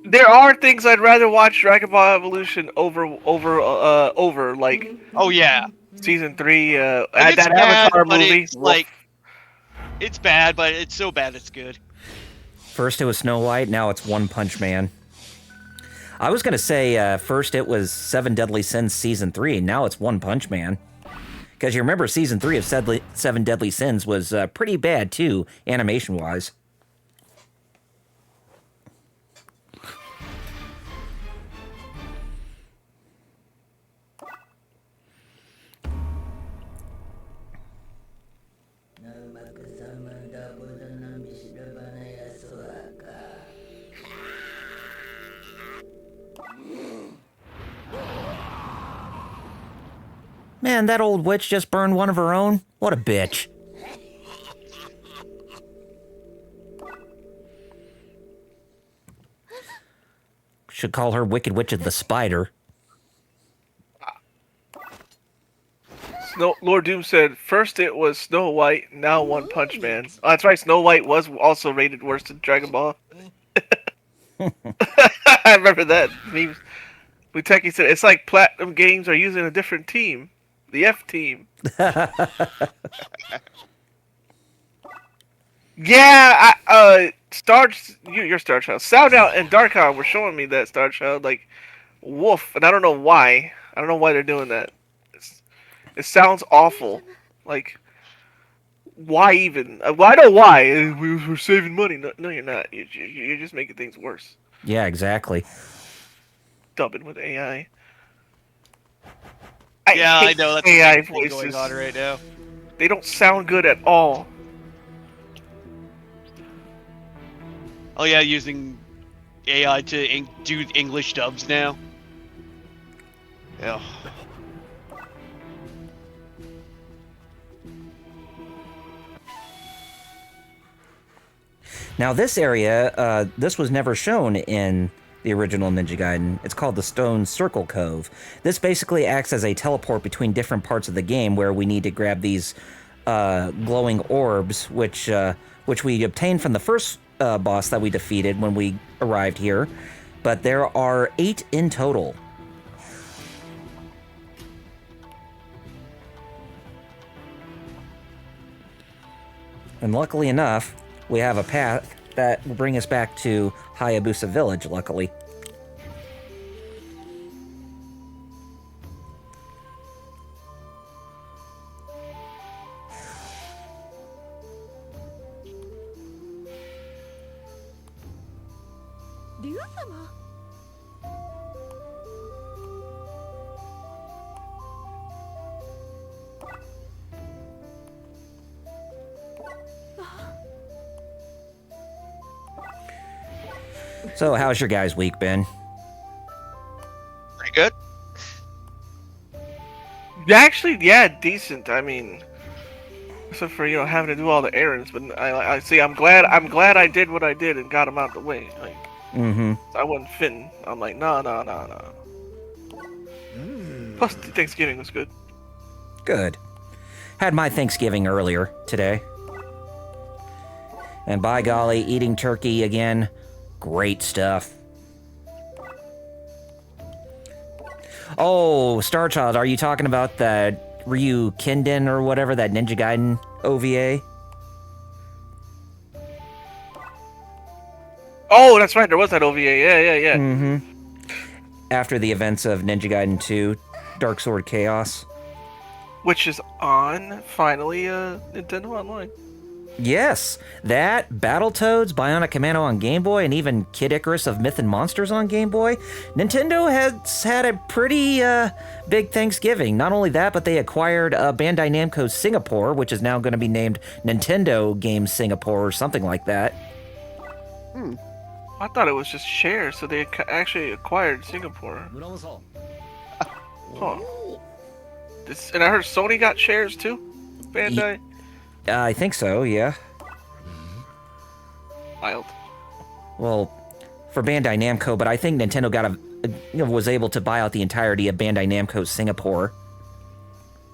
There are things I'd rather watch Dragon Ball Evolution over like Oh yeah. Season 3 Like, that it's bad, Avatar but movie. it's like it's bad, but it's so bad it's good. First it was Snow White, now it's One Punch Man. I was gonna say first it was Seven Deadly Sins Season 3, and now it's One Punch Man. Because you remember Season 3 of Seven Deadly Sins was pretty bad too, animation-wise. Man, that old witch just burned one of her own. What a bitch. Should call her Wicked Witch of the Spider. Lord Doom said, first it was Snow White, now One Punch Man. Oh, that's right, Snow White was also rated worse than Dragon Ball. I remember that. Muteki said, it's like Platinum Games are using a different team. The F team. Yeah, you're Star Child. Sound Out and Darkon were showing me that Star Child, like, woof, and I don't know why. I don't know why they're doing that. It sounds awful. Like, why even? Well, I know why. We're saving money. No, no, you're not. You're just making things worse. Yeah, exactly. Dubbing with AI. Yeah, I hate know that's a AI big thing going voices. on right now. They don't sound good at all. Oh yeah, using AI to do English dubs now. Yeah. Now, this area, this was never shown in the original Ninja Gaiden. It's called the Stone Circle Cove. This basically acts as a teleport between different parts of the game where we need to grab these glowing orbs, which we obtained from the first boss that we defeated when we arrived here. But there are 8 in total. And luckily enough, we have a path that will bring us back to Hayabusa Village, luckily. So, how's your guys' week been? Pretty good. Actually, yeah, decent. I mean, except for having to do all the errands. But I see. I'm glad I did what I did and got them out the way. Like, I wasn't fitting. I'm like, no. Plus, Thanksgiving was good. Good. Had my Thanksgiving earlier today. And by golly, eating turkey again, great stuff. Oh, Starchild, are you talking about the Ryu Kenden or whatever, that Ninja Gaiden OVA? Oh, that's right. There was that OVA. Yeah. After the events of Ninja Gaiden 2, Dark Sword Chaos. Which is on, finally, Nintendo Online. Yes, that, Battletoads, Bionic Commando on Game Boy, and even Kid Icarus of Myth and Monsters on Game Boy. Nintendo has had a pretty big Thanksgiving. Not only that, but they acquired Bandai Namco Singapore, which is now going to be named Nintendo Games Singapore or something like that. I thought it was just shares, so they actually acquired Singapore. Huh. And I heard Sony got shares too? Bandai? I think so, yeah. Wild. Well, for Bandai Namco, but I think Nintendo was able to buy out the entirety of Bandai Namco Singapore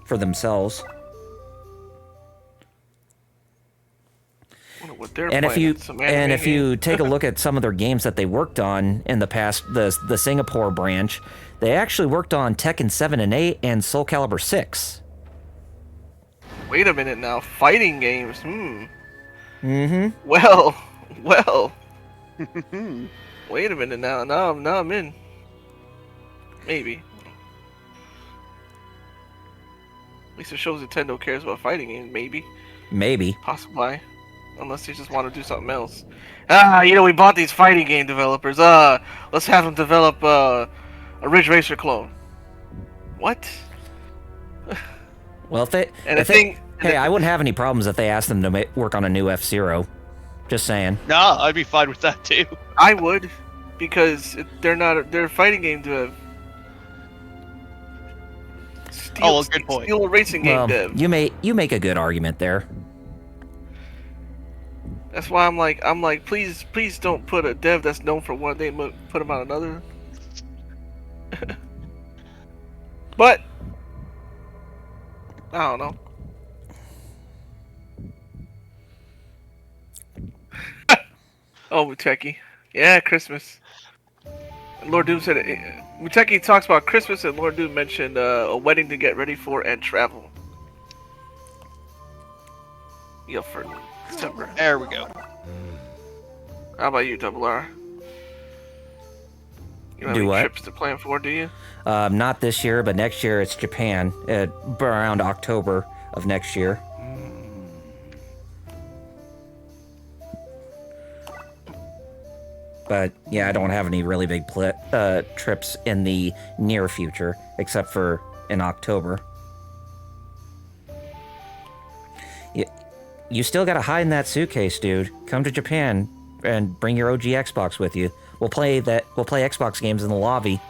for themselves. What they're And playing, if you take a look at some of their games that they worked on in the past, the Singapore branch, they actually worked on Tekken 7 and 8 and Soul Calibur 6. Wait a minute now, fighting games. Well. Wait a minute now. Now I'm in. Maybe. At least it shows Nintendo cares about fighting games. Maybe. Possibly. Unless they just want to do something else. We bought these fighting game developers. Let's have them develop a Ridge Racer clone. What? Well, I wouldn't have any problems if they asked them to work on a new F-Zero. Just saying. Nah, I'd be fine with that too. I would, because they're a fighting game dev. Good point. Steal a racing game dev. You make a good argument there. That's why I'm like, please don't put a dev that's known for one thing, put him on another. But I don't know. Oh, Muteki. Yeah, Christmas. Lord Doom said it. Muteki talks about Christmas, and Lord Doom mentioned a wedding to get ready for and travel. Yeah, for December. There we go. How about you, Double R? You don't have any trips to plan for, do you? Not this year, but next year it's Japan, around October. of next year. But yeah, I don't have any really big trips in the near future, except for in October. You still gotta hide in that suitcase, dude. Come to Japan and bring your OG Xbox with you. We'll play Xbox games in the lobby.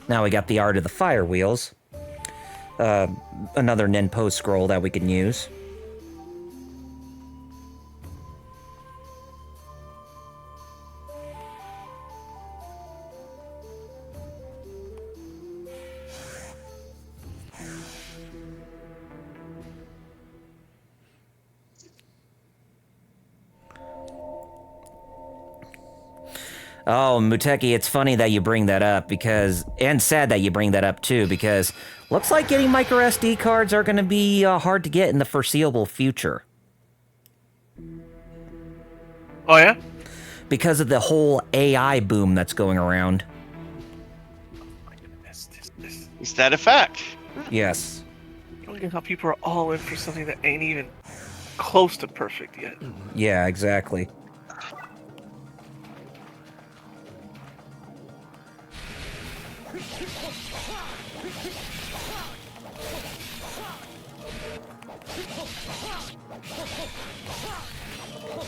Now we got the Art of the Fire Wheels. Another Ninpo scroll that we can use. Oh, Muteki, it's funny that you bring that up and sad that you bring that up too, because looks like getting micro SD cards are going to be hard to get in the foreseeable future. Oh, yeah? Because of the whole AI boom that's going around. Oh my goodness. Is that a fact? Yes. Look at how people are all in for something that ain't even close to perfect yet. Yeah, exactly.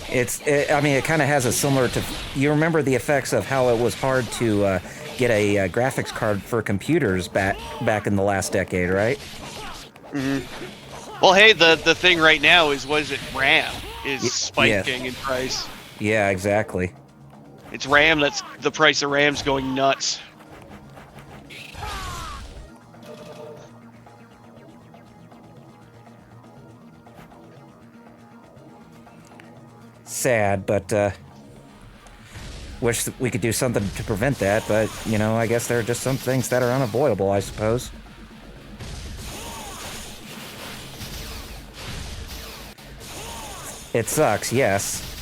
It kind of has a similar to... You remember the effects of how it was hard to get a graphics card for computers back in the last decade, right? Mm-hmm. Well, hey, the thing right now is, what is it, RAM is spiking in price. Yeah, exactly. It's RAM that's... The price of RAM's going nuts. Sad, but wish that we could do something to prevent that, but, you know, I guess there are just some things that are unavoidable, I suppose. It sucks, yes.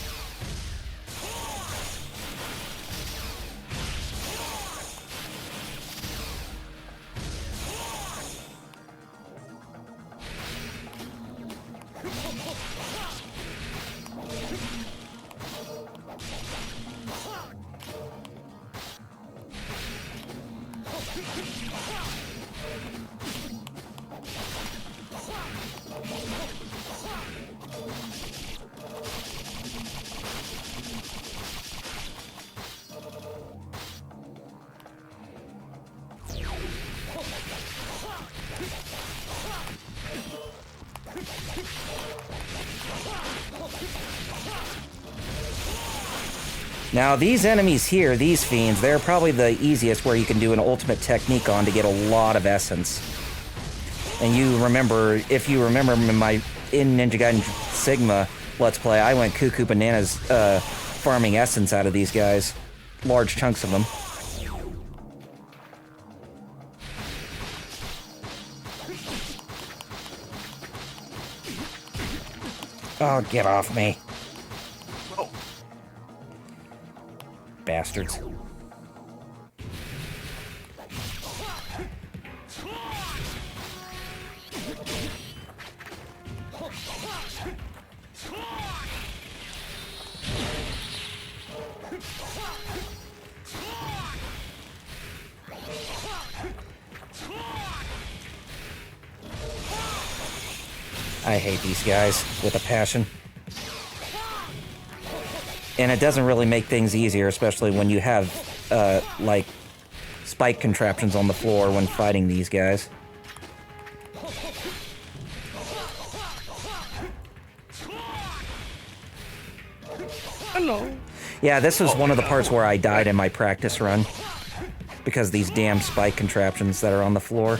Now, these enemies here, these fiends, they're probably the easiest where you can do an ultimate technique on to get a lot of essence. And if you remember in Ninja Gaiden Sigma Let's Play, I went cuckoo bananas farming essence out of these guys. Large chunks of them. Oh, get off me. Bastards. I hate these guys with a passion. And it doesn't really make things easier, especially when you have, like, spike contraptions on the floor when fighting these guys. Hello. Yeah, this was one of the parts where I died in my practice run. Because of these damn spike contraptions that are on the floor.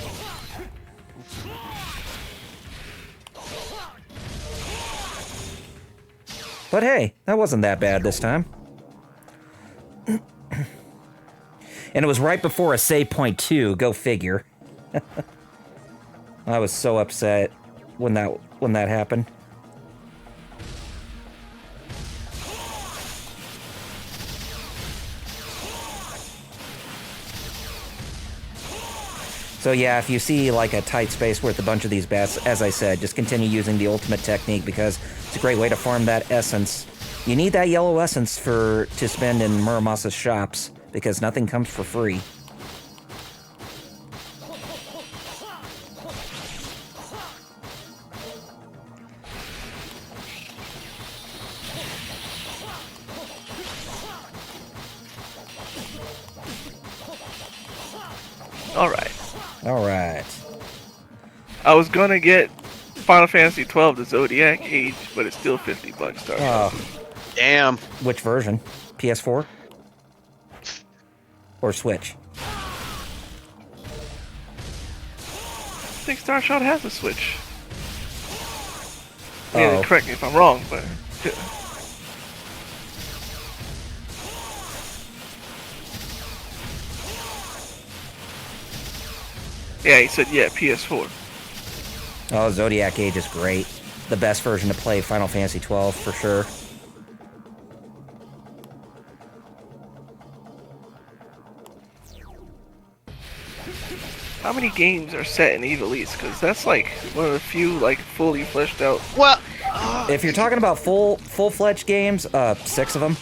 But hey, that wasn't that bad this time. And it was right before a save point too. Go figure. I was so upset when that happened. So yeah, if you see like a tight space with a bunch of these bats, as I said, just continue using the ultimate technique because it's a great way to farm that essence. You need that yellow essence to spend in Muramasa's shops because nothing comes for free. Alright. I was gonna get Final Fantasy 12 the Zodiac Age, but it's still $50, Star. Oh, Damn. which version? PS4? Or Switch? I think Star Shot has a Switch. Yeah, Oh. correct me if I'm wrong, but yeah, he said PS4. Oh, Zodiac Age is great. The best version to play Final Fantasy 12 for sure. How many games are set in Ivalice? Because that's like one of the few like fully fleshed out. Well, If you're talking about full-fledged games, 6 of them.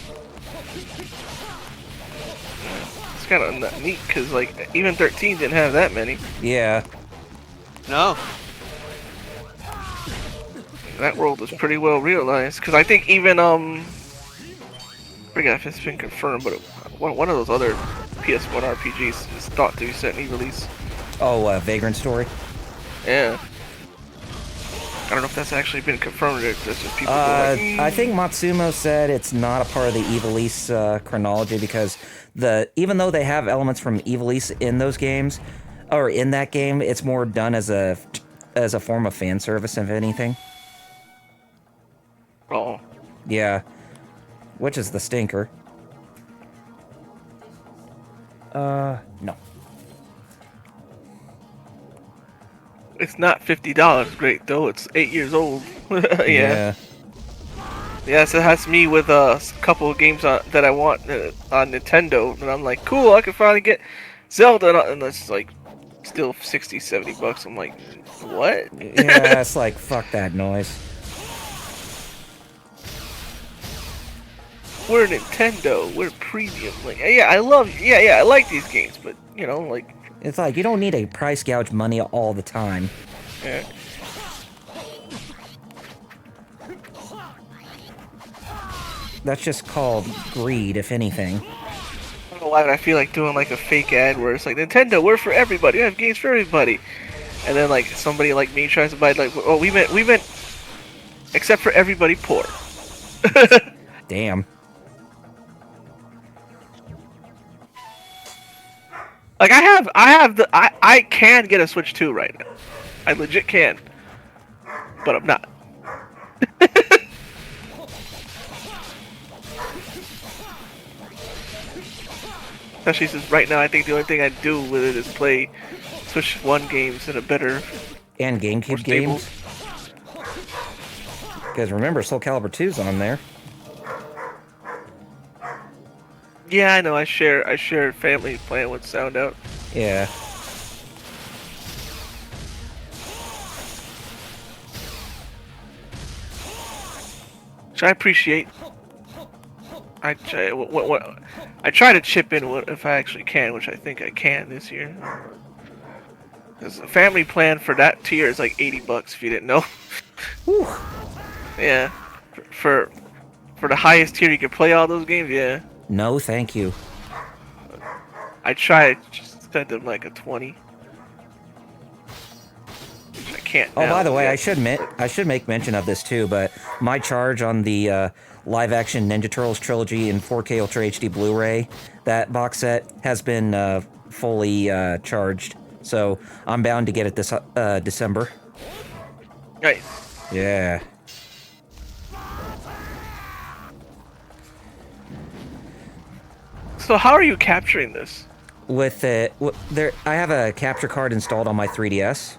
It's kind of neat because like even 13 didn't have that many. Yeah. no. That world was pretty well realized. Because I think even I forget if it's been confirmed, but one of those other PS1 RPGs is thought to be set in Ivalice. Oh, Vagrant Story. Yeah. I don't know if that's actually been confirmed or if that's just people going, I think Matsumo said it's not a part of the Ivalice chronology because even though they have elements from Ivalice in those games, or in that game, it's more done as a form of fan service, if anything. Oh. Yeah. Which is the stinker. No. It's not $50, great though. It's 8 years old. Yeah. Yeah, so that's me with a couple of games that I want on Nintendo, and I'm like, cool, I can finally get Zelda, and it's like still $60-$70. I'm like, what? Yeah, it's like, fuck that noise. We're Nintendo. We're premium. Like, yeah, I like these games, but you know, like, It's like, you don't need a price gouge money all the time. yeah. That's just called greed, if anything. I don't know why, but I feel like doing like a fake ad where it's like, Nintendo, we're for everybody. We have games for everybody. And then like somebody like me tries to buy like, oh, we meant except for everybody poor. Damn. Like I can get a Switch 2 right now. I legit can. But I'm not. Especially since right now I think the only thing I do with it is play Switch 1 games in a better, And more GameCube stable. games. Because remember, Soul Calibur 2's on there. Yeah, I know. I share a family plan with Sound Out. Yeah. Which I appreciate. I try to chip in if I actually can, which I think I can this year. Because a family plan for that tier is like $80 if you didn't know. Whew. Yeah, for the highest tier you can play all those games. Yeah, No, thank you. I try to just spend them like a 20. Which I can't. Oh, now, by the way, yeah. I should make mention of this too, but my charge on the live-action Ninja Turtles trilogy in 4K Ultra HD Blu-ray, that box set has been fully charged, so I'm bound to get it this December. Right. Yeah. So how are you capturing this? with it, there, I have a capture card installed on my 3DS.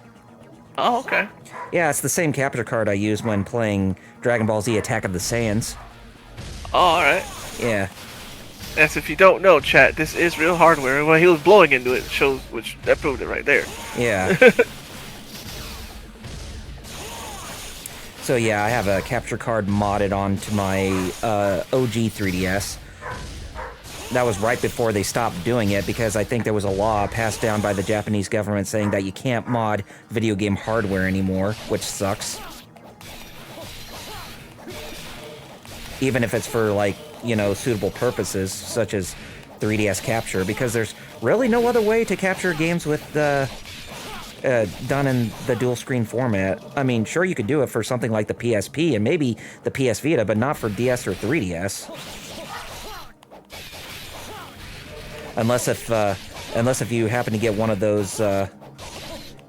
Oh, okay. Yeah, it's the same capture card I use when playing Dragon Ball Z Attack of the Saiyans. Oh, alright. Yeah. As if you don't know, chat, this is real hardware. When he was blowing into it, shows which that proved it right there. Yeah. So yeah, I have a capture card modded onto my OG 3DS. That was right before they stopped doing it because I think there was a law passed down by the Japanese government saying that you can't mod video game hardware anymore, which sucks. Even if it's for, like, you know, suitable purposes, such as 3DS capture, because there's really no other way to capture games with done in the dual screen format. I mean, sure, you could do it for something like the PSP and maybe the PS Vita, but not for DS or 3DS. Unless if you happen to get one of those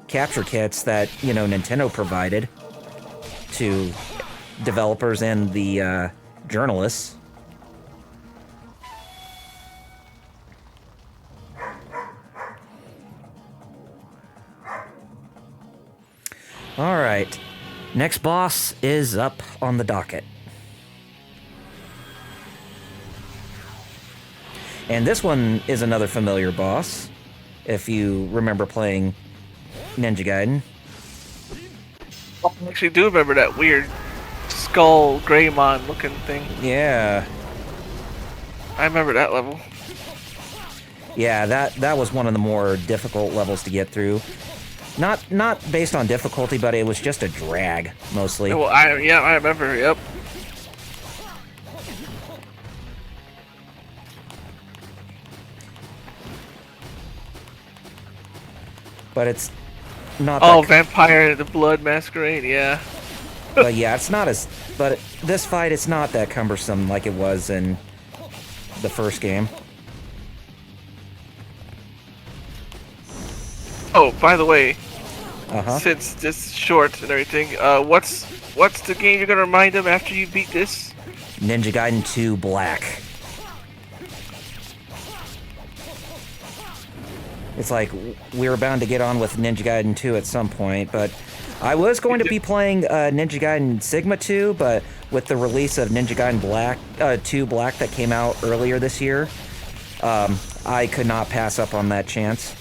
capture kits that, you know, Nintendo provided to developers and the journalists. All right, next boss is up on the docket. And this one is another familiar boss, if you remember playing Ninja Gaiden. I actually do remember that weird skull Greymon looking thing. Yeah. I remember that level. Yeah, that was one of the more difficult levels to get through. Not based on difficulty, but it was just a drag, mostly. Well, I remember, yep. But it's not Oh, that... Vampire the Blood Masquerade, yeah. But yeah, it's not as... But this fight, it's not that cumbersome like it was in the first game. Oh, by the way, Uh-huh. since this is short and everything, what's the game you're gonna remind them after you beat this? Ninja Gaiden 2 Black. It's like, we were bound to get on with Ninja Gaiden 2 at some point, but I was going to be playing Ninja Gaiden Sigma 2, but with the release of Ninja Gaiden Black 2 Black that came out earlier this year, I could not pass up on that chance.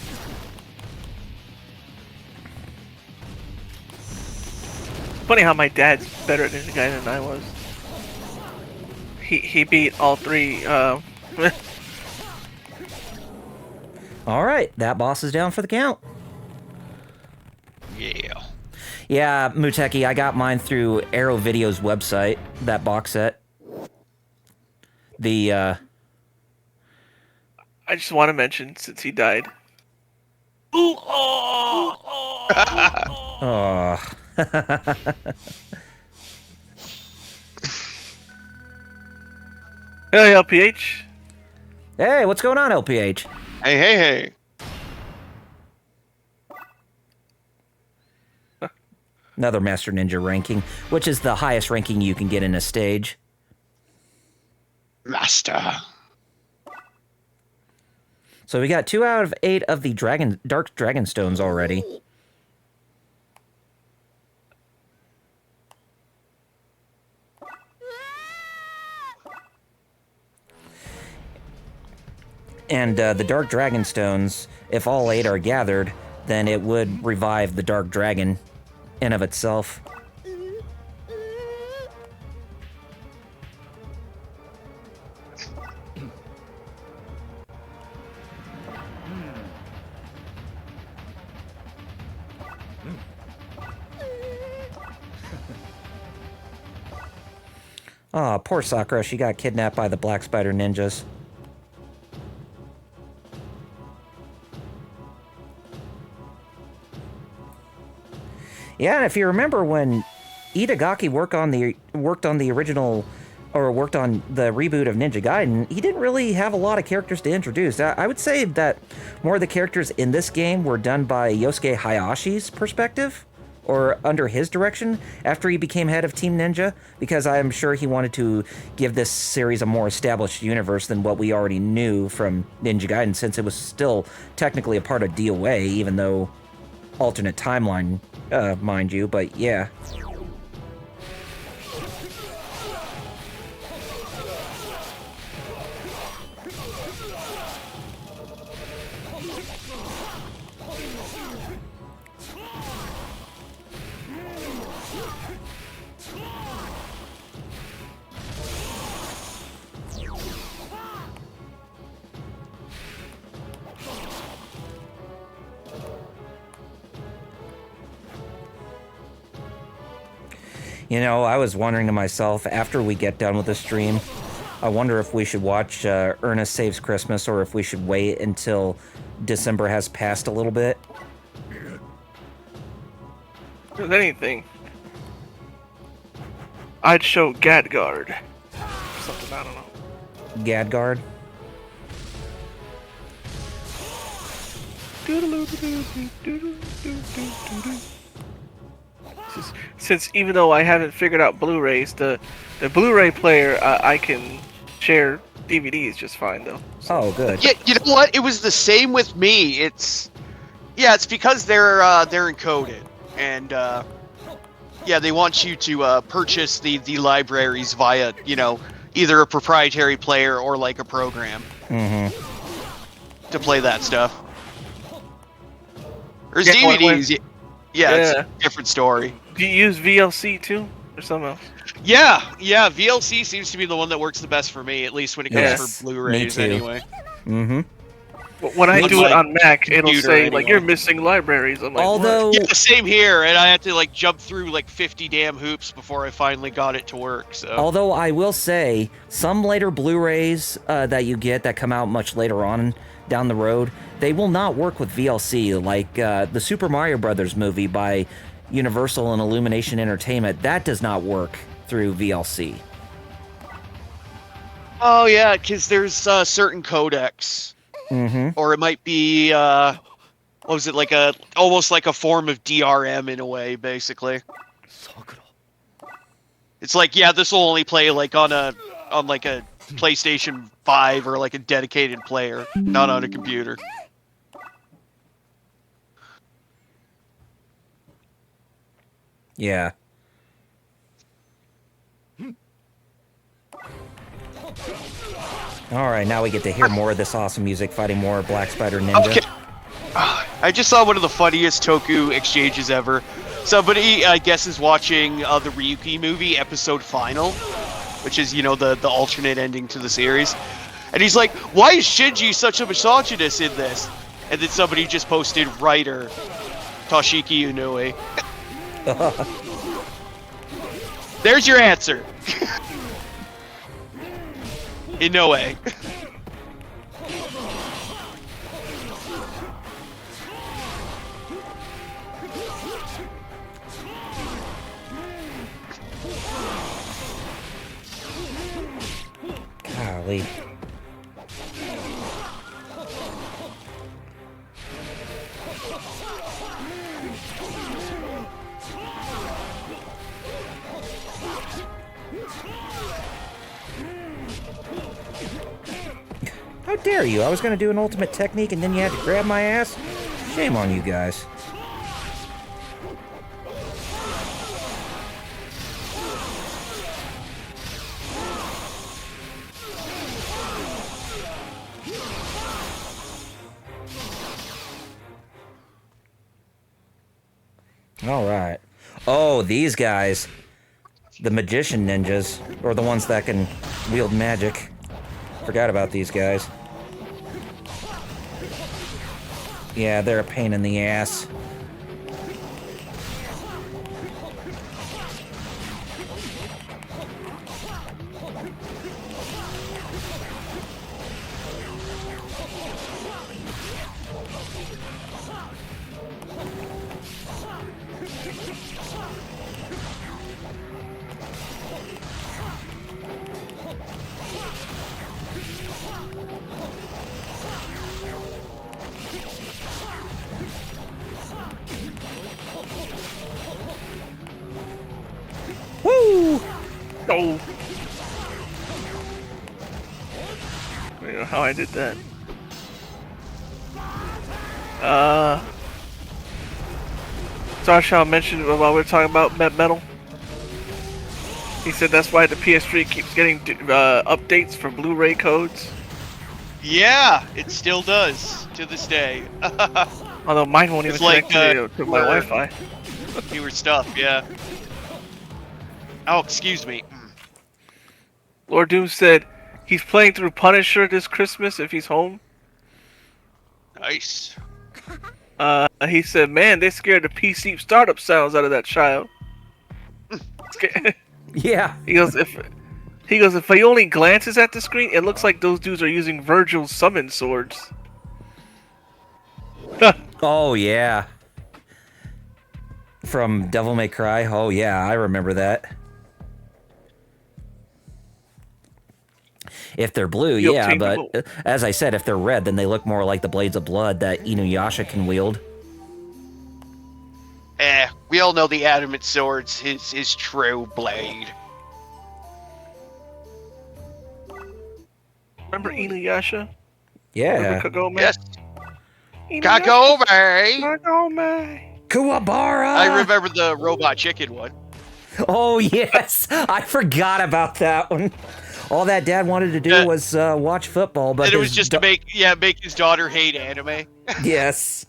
Funny how my dad's better at Ninja Gaiden than I was. He beat all three. All right, that boss is down for the count. Yeah. Yeah, Muteki, I got mine through Arrow Video's website, that box set. I just want to mention, since he died. Ooh, Oh. Hey, LPH. Hey, what's going on, LPH? Hey, hey, hey. Another Master Ninja ranking, which is the highest ranking you can get in a stage. Master. So we got 2 out of 8 of the Dark Dragon Stones already. And the Dark Dragon Stones, if all 8 are gathered, then it would revive the Dark Dragon in of itself. Aw, poor Sakura, she got kidnapped by the Black Spider Ninjas. Yeah, and if you remember when Itagaki worked on the original, or worked on the reboot of Ninja Gaiden, he didn't really have a lot of characters to introduce. I would say that more of the characters in this game were done by Yosuke Hayashi's perspective, or under his direction after he became head of Team Ninja, because I'm sure he wanted to give this series a more established universe than what we already knew from Ninja Gaiden, since it was still technically a part of DOA, even though alternate timeline, mind you, but yeah. You know, I was wondering to myself, after we get done with the stream, I wonder if we should watch Ernest Saves Christmas, or if we should wait until December has passed a little bit. If there's anything, I'd show Gadgard. Something, I don't know. Gadgard? Since even though I haven't figured out Blu-rays, the Blu-ray player, I can share DVDs just fine though. Oh, good. Yeah, you know what? It was the same with me. It's because they're encoded, and yeah, they want you to purchase the libraries via either a proprietary player or like a program to play that stuff. There's DVDs. Yeah, it's a different story. Do you use VLC too, or something else? Yeah, VLC seems to be the one that works the best for me, at least when it comes for Blu-rays anyway. Mm-hmm. But when I do it on Mac, it'll say, like, anyway. you're missing libraries. I'm like, Although... Yeah, same here, and I had to, like, jump through, like, 50 damn hoops before I finally got it to work, so... Although I will say, some later Blu-rays that you get that come out much later on down the road, they will not work with VLC, like the Super Mario Brothers movie by Universal and Illumination Entertainment. That does not work through VLC. Oh, yeah, because there's certain codecs. Or it might be, what was it, like almost like a form of DRM in a way, basically. It's like, yeah, this will only play like on like a PlayStation 5 or like a dedicated player, not on a computer. Yeah. Alright, now we get to hear more of this awesome music, fighting more Black Spider Ninja. Okay. I just saw one of the funniest Toku exchanges ever. Somebody, I guess, is watching the Ryuki movie, episode final, which is, the alternate ending to the series. And he's like, why is Shinji such a misogynist in this? And then somebody just posted writer Toshiki Inoue. There's your answer. Inoue. Golly. How dare you? I was gonna do an ultimate technique and then you had to grab my ass? Shame on you guys. Alright. Oh, these guys. The magician ninjas. Or the ones that can wield magic. Forgot about these guys. Yeah, they're a pain in the ass. Oh. I don't know how I did that. Sarshaw mentioned while we were talking about metal. He said that's why the PS3 keeps getting updates for Blu-ray codes. Yeah, it still does to this day. Although mine won't even It's like, connect to my Wi-Fi. Newer stuff, yeah. Oh, excuse me. Lord Doom said he's playing through Punisher this Christmas if he's home. Nice. He said, man, they scared the PC startup sounds out of that child. Yeah. He goes, if he only glances at the screen, it looks like those dudes are using Virgil's summon swords. Oh, yeah. From Devil May Cry. Oh, yeah, I remember that. If they're blue, yeah, but as I said, if they're red, then they look more like the blades of blood that Inuyasha can wield. We all know the adamant sword's his true blade. Remember Inuyasha? Yeah. Remember Kagome? Yes. Kagome! Kagome! Kuwabara! I remember the robot chicken one. Oh, yes. I forgot about that one. All that dad wanted to do was watch football, but and it was just to make his daughter hate anime. Yes.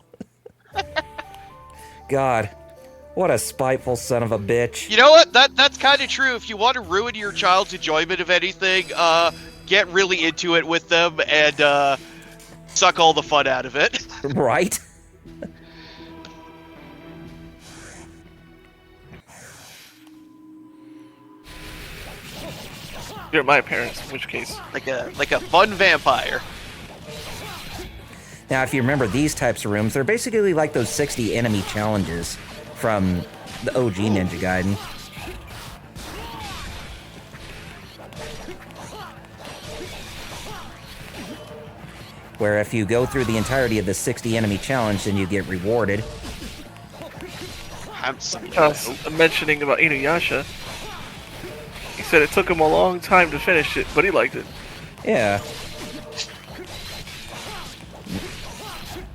God, what a spiteful son of a bitch. You know what? That's kind of true. If you want to ruin your child's enjoyment of anything, get really into it with them and suck all the fun out of it. Right? You're my parents, in which case. Like a fun vampire. Now, if you remember these types of rooms, they're basically like those 60 enemy challenges from the OG Ninja Gaiden. Where if you go through the entirety of the 60 enemy challenge, then you get rewarded. I'm sorry. Mentioning about Inuyasha, he said it took him a long time to finish it, but he liked it. Yeah.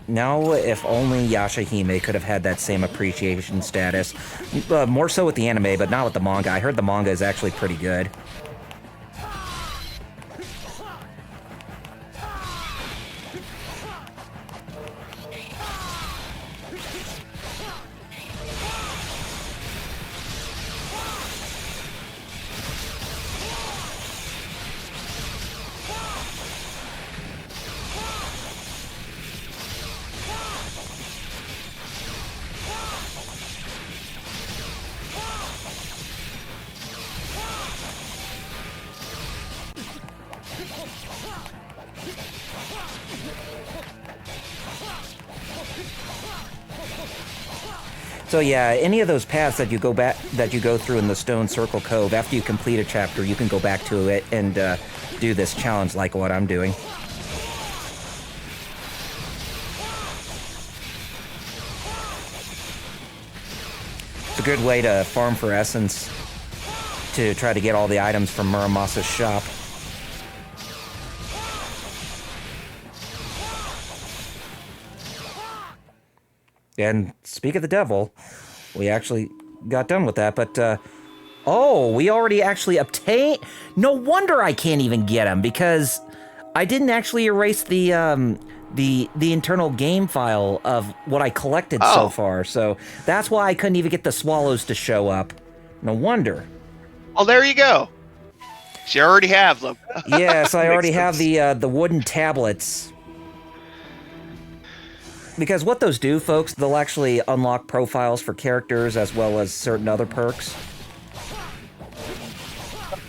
Now, if only Yashahime could have had that same appreciation status. More so with the anime, but not with the manga. I heard the manga is actually pretty good. So yeah, any of those paths that you go through in the Stone Circle Cove, after you complete a chapter, you can go back to it and do this challenge like what I'm doing. It's a good way to farm for essence to try to get all the items from Muramasa's shop. And speak of the devil, we actually got done with that, but, oh, we already actually obtained... No wonder I can't even get them, because I didn't actually erase the internal game file of what I collected so far, so that's why I couldn't even get the swallows to show up. No wonder. Well, there you go. You already have them. Yes, I already have the wooden tablets. Because what those do, folks, they'll actually unlock profiles for characters as well as certain other perks.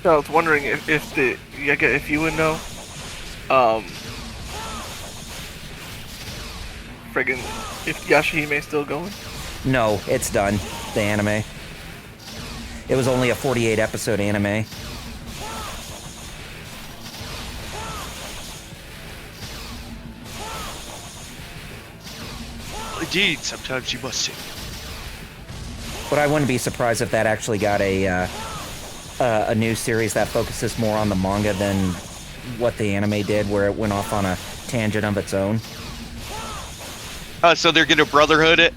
I was wondering if you would know, friggin' if Yashihime's still going. No, it's done. The anime. It was only a 48 episode anime. Indeed, sometimes you must sing. But I wouldn't be surprised if that actually got a a new series that focuses more on the manga than what the anime did, where it went off on a tangent of its own. So they're gonna Brotherhood it?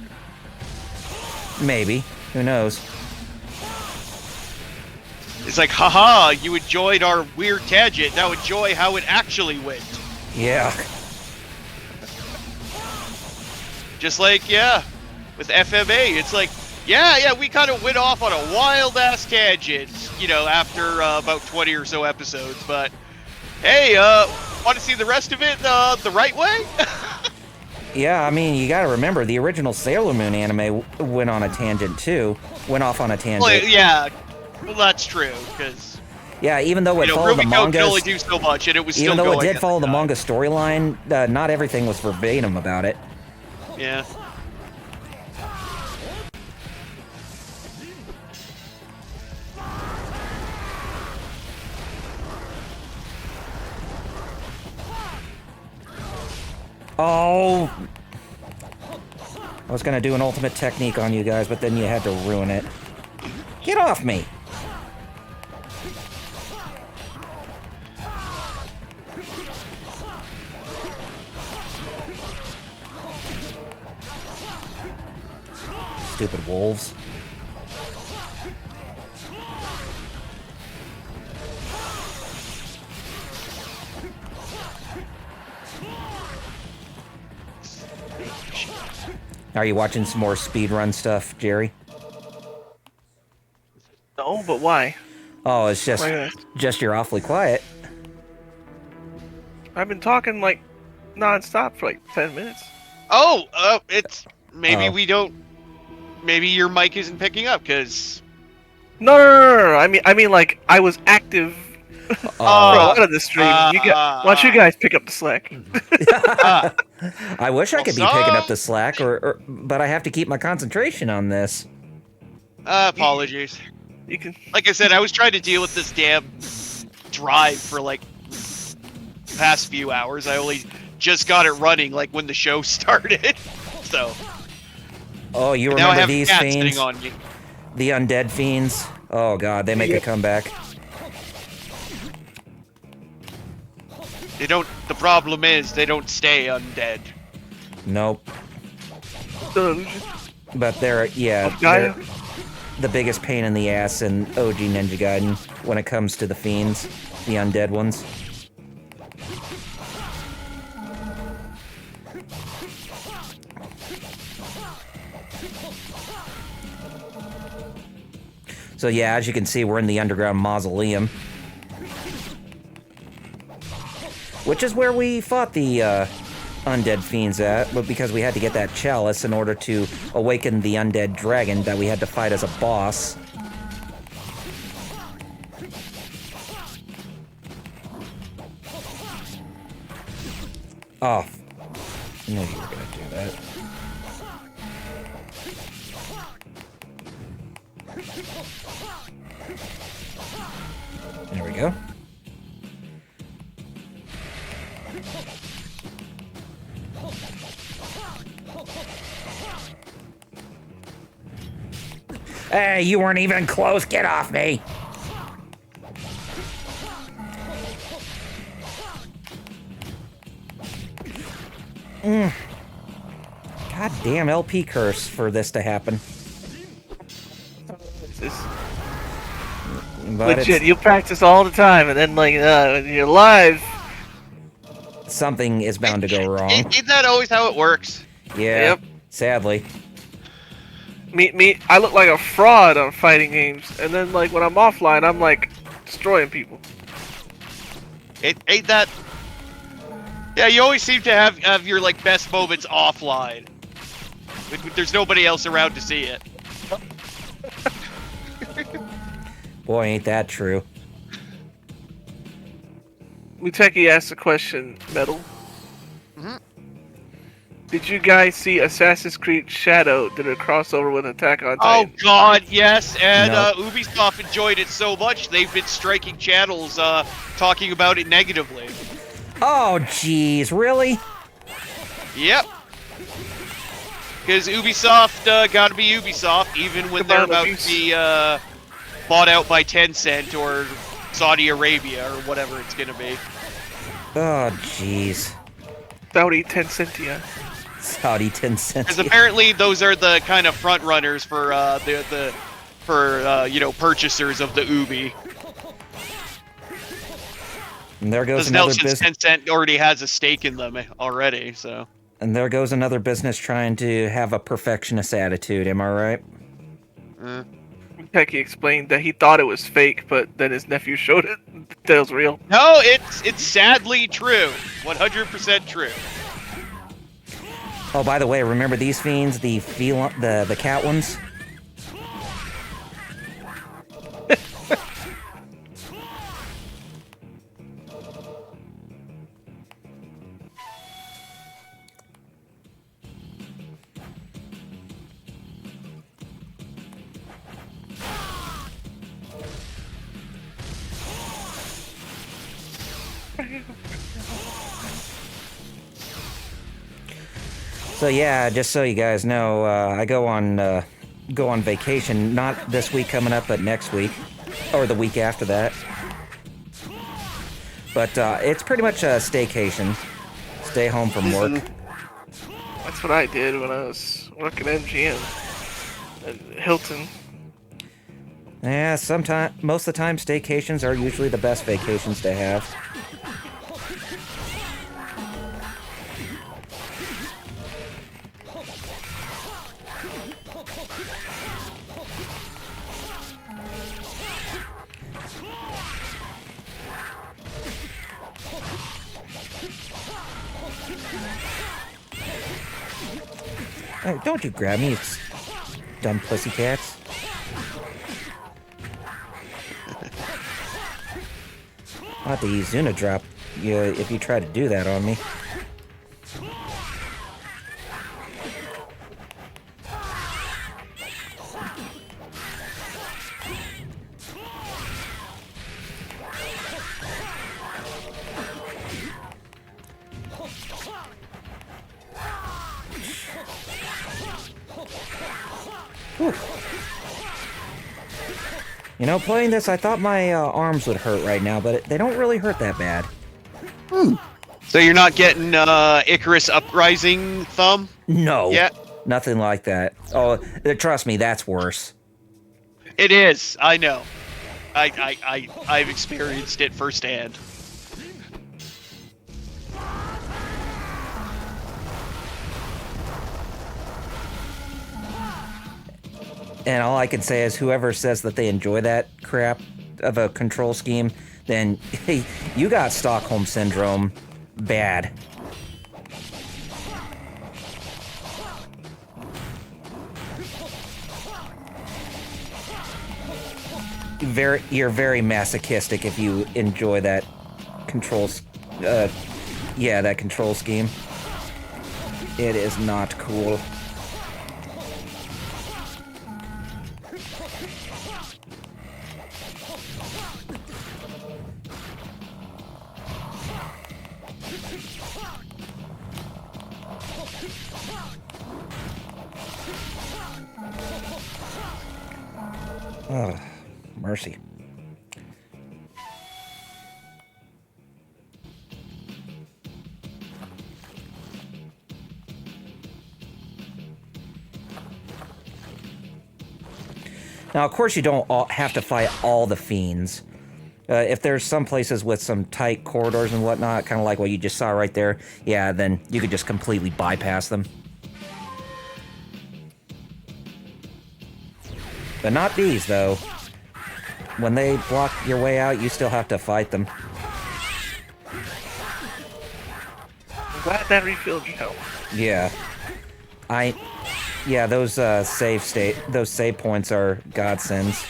Maybe. Who knows? It's like, haha, you enjoyed our weird tangent, now enjoy how it actually went. Yeah. Just like, yeah, with FMA, it's like, yeah, we kind of went off on a wild-ass tangent, you know, after about 20 or so episodes, but, hey, want to see the rest of it the right way? Yeah, I mean, you gotta remember, the original Sailor Moon anime went on a tangent, too. Went off on a tangent. Well, yeah, well, that's true, because, Yeah, even though it you know, followed the Rumiko could only mangas... do so much, and it was Even still though it going did at follow the time. manga storyline, not everything was verbatim about it. Yeah. Oh! I was gonna do an ultimate technique on you guys, but then you had to ruin it. Get off me! Stupid wolves. Are you watching some more speedrun stuff, Jerry? No, but why? Oh, it's just Why not? just you're awfully quiet. I've been talking like non-stop for like 10 minutes. Oh, it's, maybe Oh. we don't, maybe your mic isn't picking up, because... No. I mean, like I was active for a Oh, lot of the stream. Why don't you guys pick up the slack? I wish I could be Well, picking up the slack, but I have to keep my concentration on this. apologies. You can. Like I said, I was trying to deal with this damn drive for like past few hours. I only just got it running like when the show started. So Oh, you now I remember have these cats fiends? sitting on me. The undead fiends? Oh god, they make a comeback. They don't. The problem is they don't stay undead. Nope. Uh, But they're Gaia? the biggest pain in the ass in OG Ninja Gaiden when it comes to the fiends, the undead ones. So yeah, as you can see, we're in the underground mausoleum. Which is where we fought the undead fiends at, but because we had to get that chalice in order to awaken the undead dragon that we had to fight as a boss. Oh, I knew you were gonna do that. There we go. Hey, you weren't even close. Get off me. Goddamn LP curse for this to happen. It's But legit. You practice all the time, and then like when you're live. something is bound to go wrong. Isn't that always how it works? Yeah, Yep. sadly. Me. I look like a fraud on fighting games, and then like when I'm offline, I'm like destroying people. Ain't that? Yeah, you always seem to have your like best moments offline. There's nobody else around to see it. Boy, ain't that true. Muteki asked a question, Metal. Mhm. Did you guys see Assassin's Creed Shadow did a crossover with Attack on Oh Titan? God, yes, and No. Ubisoft enjoyed it so much they've been striking channels talking about it negatively. Oh, jeez, really? Yep. Because Ubisoft gotta be Ubisoft, even when they're Come on, about abuse. to be bought out by Tencent or Saudi Arabia or whatever it's gonna be. Oh, jeez. Saudi Tencentia. Saudi Tencent. Because apparently those are the kind of front runners for purchasers of the Ubi. And there goes Because now another since business. Tencent already has a stake in them already, so. And there goes another business trying to have a perfectionist attitude. Am I right? Becky explained that he thought it was fake, but then his nephew showed it. That it was real. No, it's sadly true. 100% true. Oh, by the way, remember these fiends, the cat ones? So yeah, just so you guys know, I go on vacation, not this week coming up, but next week, or the week after that. But it's pretty much a staycation. Stay home from work. That's what I did when I was working at MGM and Hilton. Yeah, most of the time, staycations are usually the best vacations to have. Hey, don't you grab me, you dumb pussycats. I'll have to use Zuna drop you if you try to do that on me. Whew. You know, playing this, I thought my arms would hurt right now, but they don't really hurt that bad. So you're not getting Icarus Uprising thumb? No. Yet? Nothing like that. Oh, trust me, that's worse. It is, I know. I've experienced it firsthand. And all I can say is whoever says that they enjoy that crap of a control scheme, then hey, you got Stockholm Syndrome bad. You're very masochistic if you enjoy that that control scheme. It is not cool. Oh, mercy. Now, of course, you don't have to fight all the fiends. If there's some places with some tight corridors and whatnot, kind of like what you just saw right there, yeah, then you could just completely bypass them. But not these, though. When they block your way out, you still have to fight them. I'm glad that refilled your health. Yeah. Yeah, those those save points are godsends.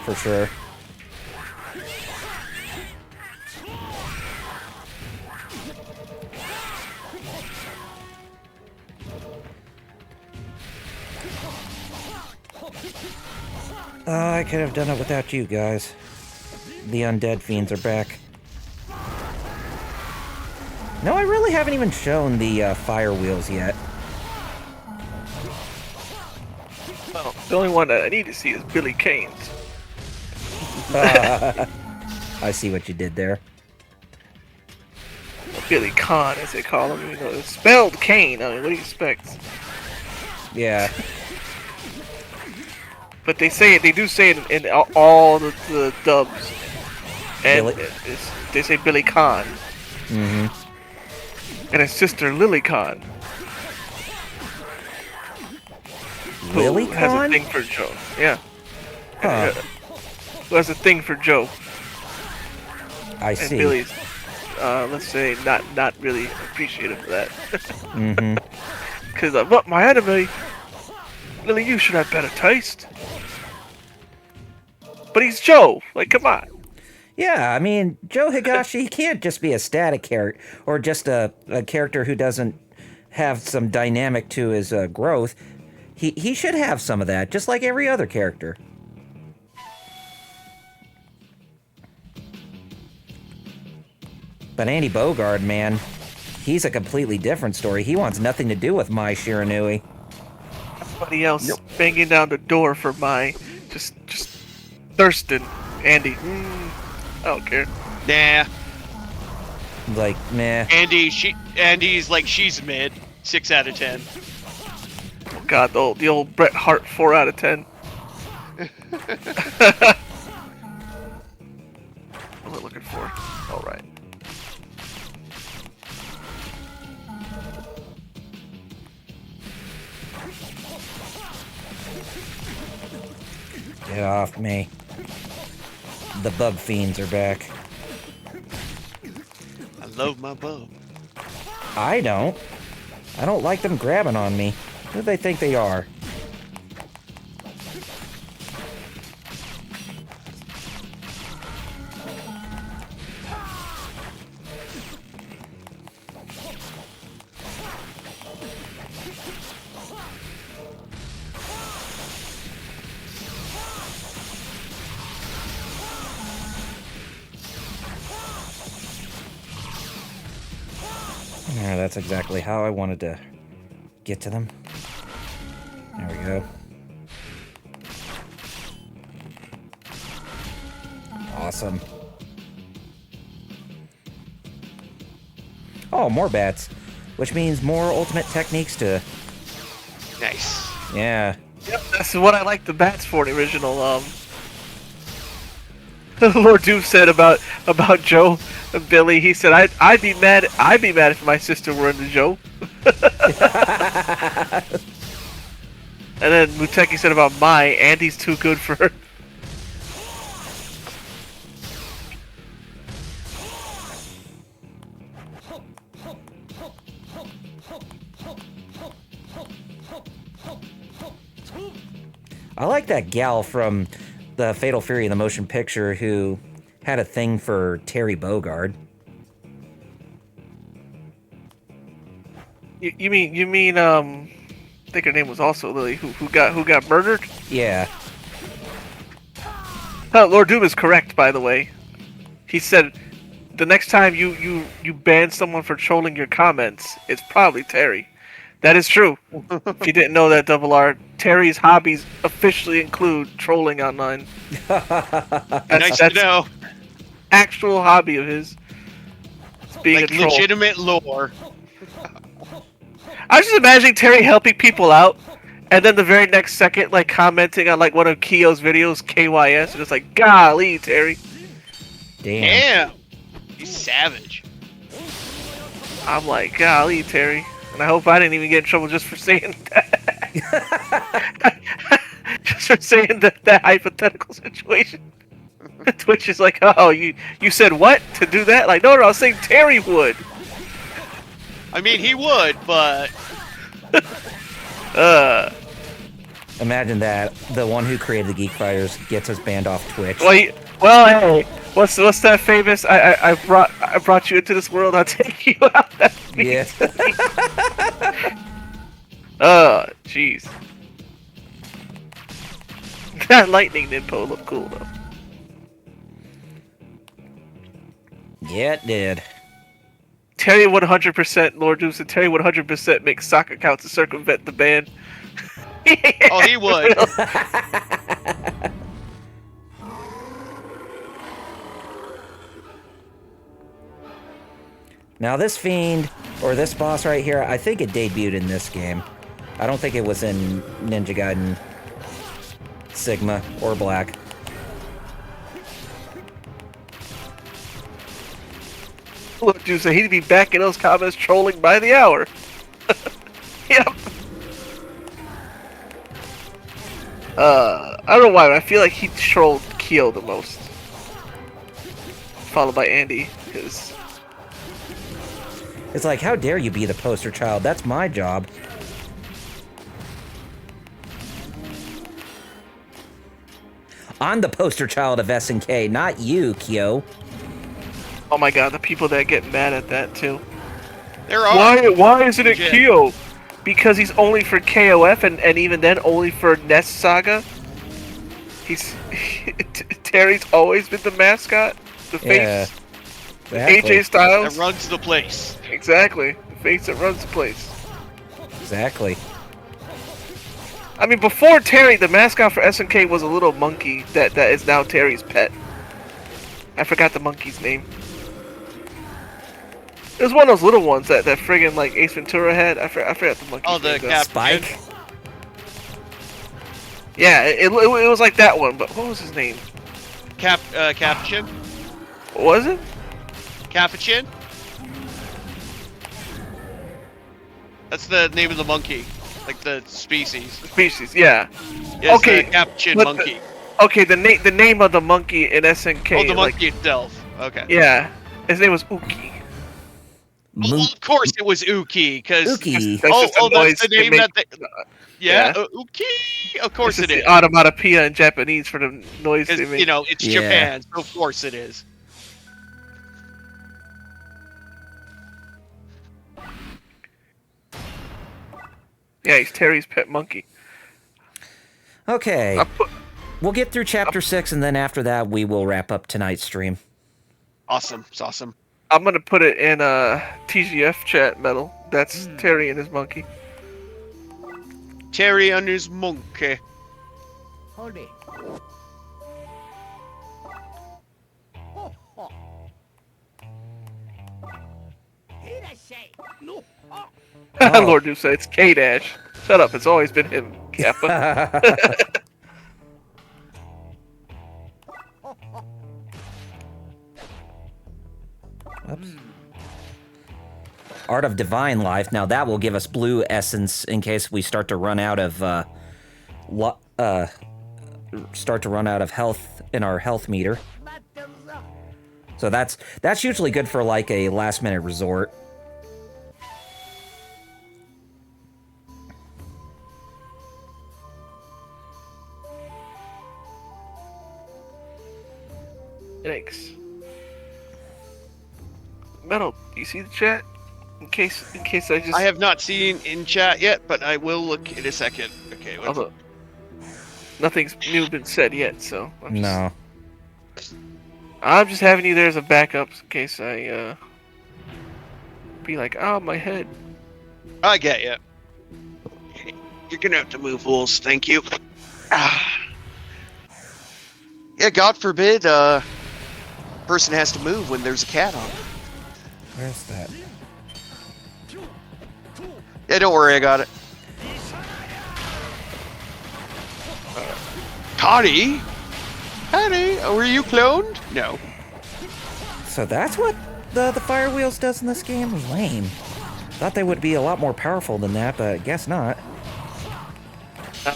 For sure. I could have done it without you guys. The undead fiends are back. No, I really haven't even shown the fire wheels yet. Well, the only one that I need to see is Billy Kane's. I see what you did there. Billy Khan, as they call him. You know, it's spelled Kane. I mean, what do you expect? Yeah. But they say it. They do say it in all the dubs, and Billy- they say Billy Khan Mm-hmm. and his sister Lily Khan, who Lily has a Khan? thing for Joe. Yeah, Huh. who has a thing for Joe, I and see. Billy's, let's say, not really appreciative of that. Mm-hmm. Because but my enemy, Lily, you should have better taste. But he's Joe. Like, come on. Yeah, I mean, Joe Higashi, he can't just be a static character or just a character who doesn't have some dynamic to his growth. He should have some of that, just like every other character. But Andy Bogard, man, he's a completely different story. He wants nothing to do with Mai Shiranui. Somebody else banging down the door for my just Thurston, Andy. I don't care. Nah. Like, meh. Andy's like, she's mid. 6 out of 10. Oh God, the old Bret Hart 4 out of 10. What am I looking for? All right. Get off me. The bug fiends are back. I love my bow. I don't. I don't like them grabbing on me. Who do they think they are? Yeah, that's exactly how I wanted to get to them. There we go. Awesome. Oh, more bats. Which means more ultimate techniques to... Nice. Yeah. Yep, that's what I like the bats for in the original. Lord Doom said about Joe and Billy. He said, I'd be mad if my sister were into Joe. And then Muteki said about Mai, Andy's too good for her. I like that gal from the Fatal Fury, the motion picture, who had a thing for Terry Bogard. You mean I think her name was also Lily, who got murdered? Yeah. Lord Doom is correct, by the way. He said the next time you ban someone for trolling your comments, it's probably Terry. That is true. If you didn't know that, Double R, Terry's hobbies officially include trolling online. Nice to know. Actual hobby of his. It's being Like a troll. legitimate lore. I was just imagining Terry helping people out, and then the very next second, like commenting on like one of Kyo's videos, KYS, and it's like, golly, Terry. Damn. Damn. He's savage. I'm like, golly, Terry. And I hope I didn't even get in trouble just for saying that. Just for saying that hypothetical situation. Twitch is like, oh, you said what to do that? Like, no, I was saying Terry would. I mean, he would, but Imagine that. The one who created the Geek Fighters gets us banned off Twitch. Well, hey, what's that famous? I brought you into this world. I'll take you out. That Yeah. Oh, jeez. That lightning Ninpo looked cool though. Yeah, it did. Terry 100%, Lord Doom said Terry 100% makes sock accounts to circumvent the ban. oh, he would. Now this fiend, or this boss right here, I think it debuted in this game. I don't think it was in Ninja Gaiden Sigma or Black. Look, dude, so he'd be back in those comments trolling by the hour. Yep. I don't know why, but I feel like he trolled Kyo the most. Followed by Andy, because... It's like, how dare you be the poster child? That's my job. I'm the poster child of SNK, not you, Kyo. Oh my god, the people that get mad at that, too. There are. Why isn't it Legit. Kyo? Because he's only for KOF, and even then, only for Nest Saga. He's... Terry's always been the mascot. The face. Yeah. Exactly. AJ Styles. That runs the place. Exactly. The face that runs the place. Exactly. I mean, before Terry, the mascot for SNK was a little monkey that is now Terry's pet. I forgot the monkey's name. It was one of those little ones that friggin' like Ace Ventura had. I forgot the monkey's Oh, the name. Cap- Spike? Yeah, it was like that one, but what was his name? Capuchin? What was it? Capuchin? That's the name of the monkey. Like the species. Species, yeah. It's Okay, the Capuchin but monkey. Okay, the name of the monkey in SNK. Oh, the like, monkey itself. Okay. yeah, his name was Uki. Well, of course it was Uki, because... Uki. That's just a noise that's the it name makes. that they... Yeah, Yeah. Uki! Of course This it is is. the onomatopoeia in Japanese for the noise they 'Cause, make. you know, it's Yeah. Japan, so of course it is. Yeah, he's Terry's pet monkey. Okay. I put, We'll get through chapter 6, and then after that, we will wrap up tonight's stream. Awesome. It's awesome. I'm gonna put it in TGF chat, Metal. That's Terry and his monkey. Terry and his monkey. Oh. Lord Noosa, it's K-Dash. Shut up, it's always been him, Kappa. Oops. Art of Divine Life. Now that will give us blue essence in case we start to run out of health in our health meter. So that's usually good for like a last minute resort. Thanks. Metal, do you see the chat? In case I just... I have not seen in chat yet, but I will look in a second. Okay, what's Although, nothing's new been said yet, so... I'm just having you there as a backup in case I, be like, oh, my head. I get you. You're gonna have to move, Wolves. Thank you. Yeah, God forbid, person has to move when there's a cat on. Where's that? Yeah, don't worry, I got it. Connie? Connie, were you cloned? No. So that's what the Fire Wheels does in this game? Lame. Thought they would be a lot more powerful than that, but guess not.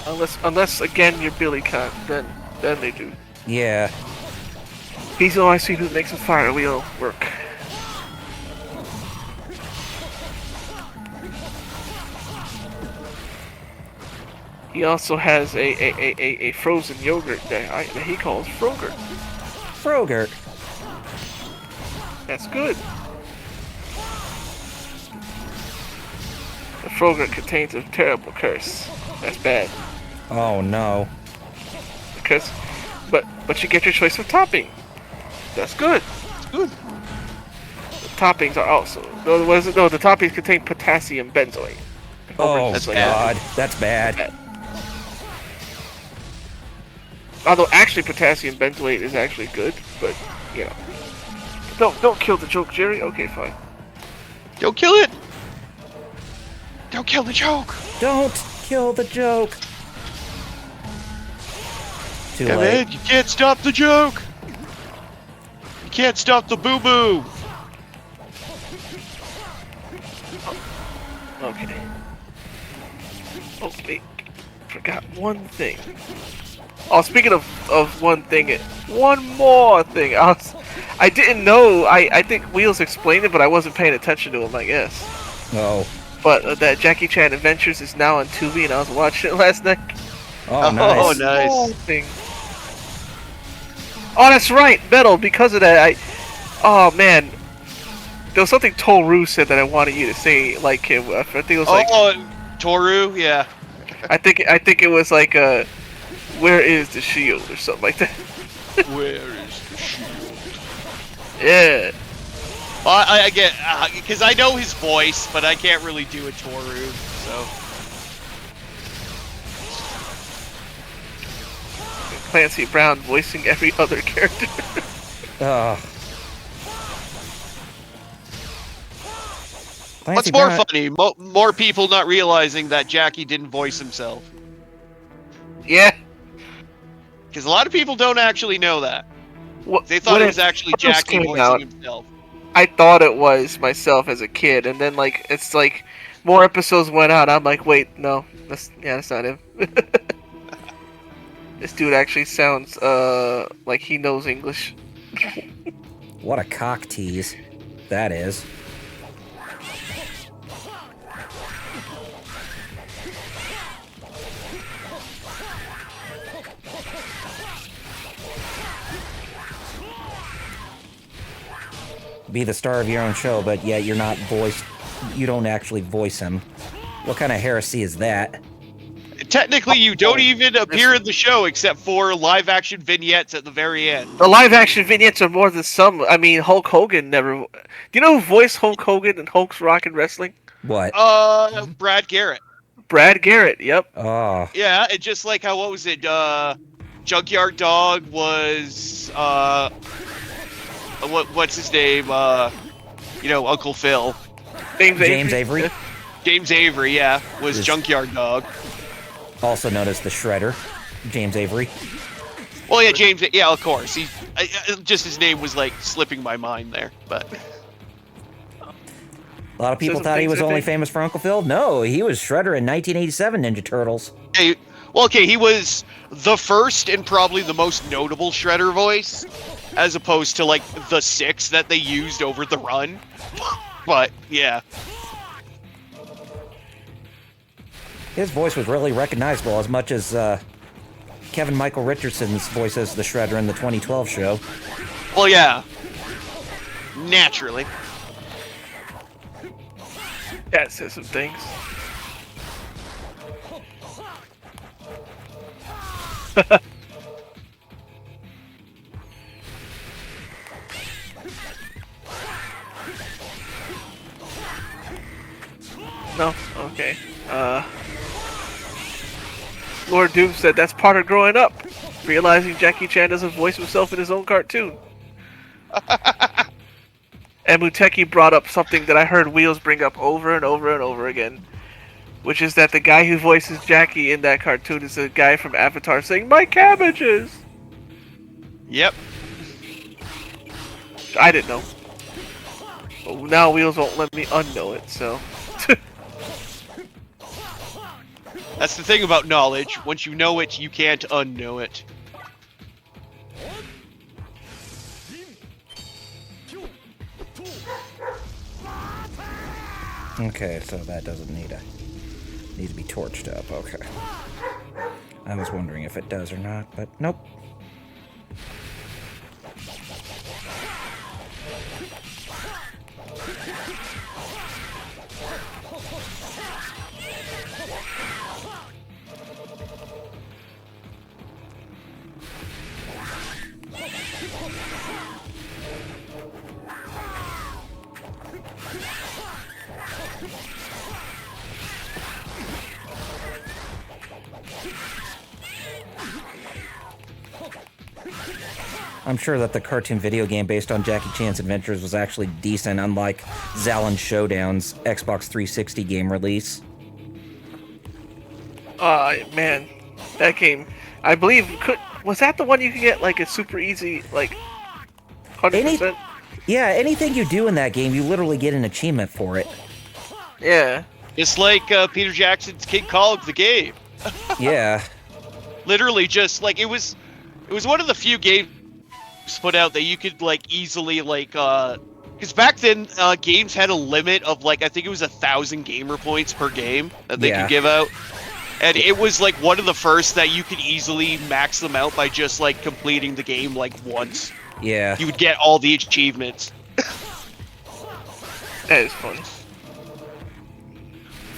Unless again you're Billy Cunt, then they do. Yeah. He's the only who makes a fire wheel work. He also has a frozen yogurt that he calls Frogurt. Frogurt. That's good. The Frogurt contains a terrible curse. That's bad. Oh no. Because, but you get your choice of topping. That's good. It's good. The toppings are also the toppings contain potassium benzoate. Oh That's god, that's bad. Although actually potassium benzoate is actually good, but you know. Don't kill the joke, Jerry. Okay, fine. Don't kill it! Don't kill the joke! Don't kill the joke. Too late. Kevin, you can't stop the joke! You can't stop the boo-boo! Okay. Oh, wait. Forgot one thing. Oh, speaking of one thing, one more thing. I didn't know. I think Wheels explained it, but I wasn't paying attention to him, I guess. Oh. But that Jackie Chan Adventures is now on Tubi, and I was watching it last night. Oh, nice. Oh, nice. Oh, thing. Oh, that's right, Metal. Because of that, oh man, there was something Toru said that I wanted you to say, like him. I think it was like. Oh, Toru, yeah. I think it was like where is the shield or something like that. Where is the shield? Yeah. Well, I get, because I know his voice, but I can't really do a Toru, so. Clancy Brown voicing every other character. What's more funny? More people not realizing that Jackie didn't voice himself. Yeah. Because a lot of people don't actually know that. They thought when it was actually Jackie voicing himself. I thought it was myself as a kid, and then like it's like more episodes went out. I'm like, wait, no, that's not him. This dude actually sounds like he knows English. What a cock tease that is. Be the star of your own show, but yet you're not voiced. You don't actually voice him. What kind of heresy is that? Technically, you don't even appear in the show except for live-action vignettes at the very end. The live-action vignettes are more than some. I mean, Hulk Hogan never. Do you know who voiced Hulk Hogan in Hulk's Rockin' Wrestling? What? Brad Garrett. Brad Garrett. Yep. Oh. Yeah, it's just like how, what was it? Junkyard Dog was what's his name? Uncle Phil. James Avery. James Avery, yeah, was Junkyard Dog. Also known as the Shredder, James Avery. Well, yeah, James. Yeah, of course. Just his name was like slipping my mind there, but. A lot of people thought he was only famous for Uncle Phil. No, he was Shredder in 1987 Ninja Turtles. Hey, well, okay, he was the first and probably the most notable Shredder voice, as opposed to like the 6 that they used over the run. But yeah. His voice was really recognizable, as much as Kevin Michael Richardson's voice as the Shredder in the 2012 show. Well, yeah. Naturally. That says some things. No? Okay. Lord Doom said that's part of growing up. Realizing Jackie Chan doesn't voice himself in his own cartoon. And Muteki brought up something that I heard Wheels bring up over and over and over again. Which is that the guy who voices Jackie in that cartoon is a guy from Avatar saying, "My cabbages!" Yep. I didn't know. But now Wheels won't let me unknow it, so... That's the thing about knowledge. Once you know it, you can't unknow it. Okay, so that doesn't need to be torched up. Okay. I was wondering if it does or not, but nope. I'm sure that the cartoon video game based on Jackie Chan's adventures was actually decent, unlike Zalin Showdown's Xbox 360 game release. Man, that game, I believe, was that the one you could get like a super easy, like 100%? Yeah, anything you do in that game, you literally get an achievement for it. Yeah. It's like Peter Jackson's King Kong, the game. Yeah. Literally, just like it was one of the few games put out that you could like easily like because back then games had a limit of like I think it was 1,000 gamer points per game that they could give out, and it was like one of the first that you could easily max them out by just like completing the game like once. Yeah. You would get all the achievements. That is funny.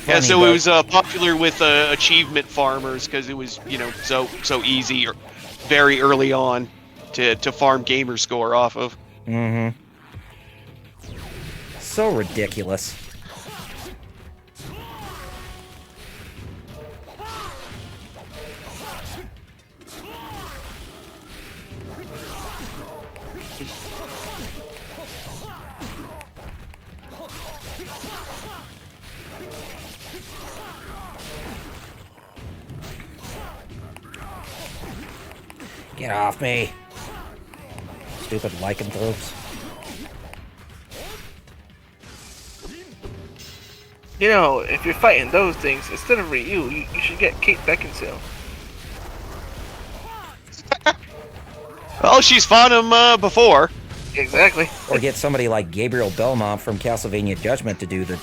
Yeah, so it was popular with achievement farmers because it was, you know, so easy or very early on to farm gamer score off of. Mm-hmm. So ridiculous. Get off me. Stupid lycanthropes. You know, if you're fighting those things, instead of Ryu, you should get Kate Beckinsale. Well, she's fought him before. Exactly. Or get somebody like Gabriel Belmont from Castlevania Judgment to do the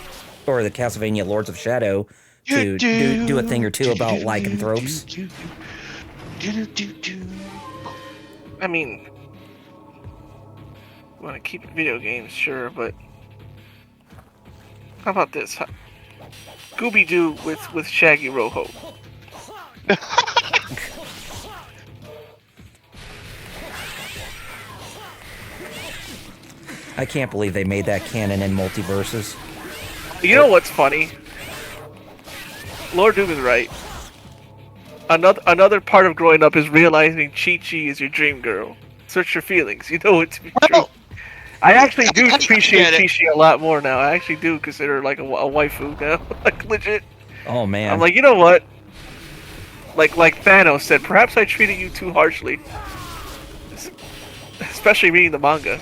Castlevania Lords of Shadow to do a thing or two about lycanthropes. I mean, want to keep it video games, sure, but how about this? Scooby-Doo with Shaggy Rojo. I can't believe they made that canon in multiverses. You know what's funny? Lord Doom is right. Another part of growing up is realizing Chi-Chi is your dream girl. Search your feelings. You know it to be true. I actually do appreciate Chi-Chi a lot more now. I actually do consider her like a waifu now. Like, legit. Oh, man. I'm like, you know what? Like Thanos said, perhaps I treated you too harshly. Especially reading the manga.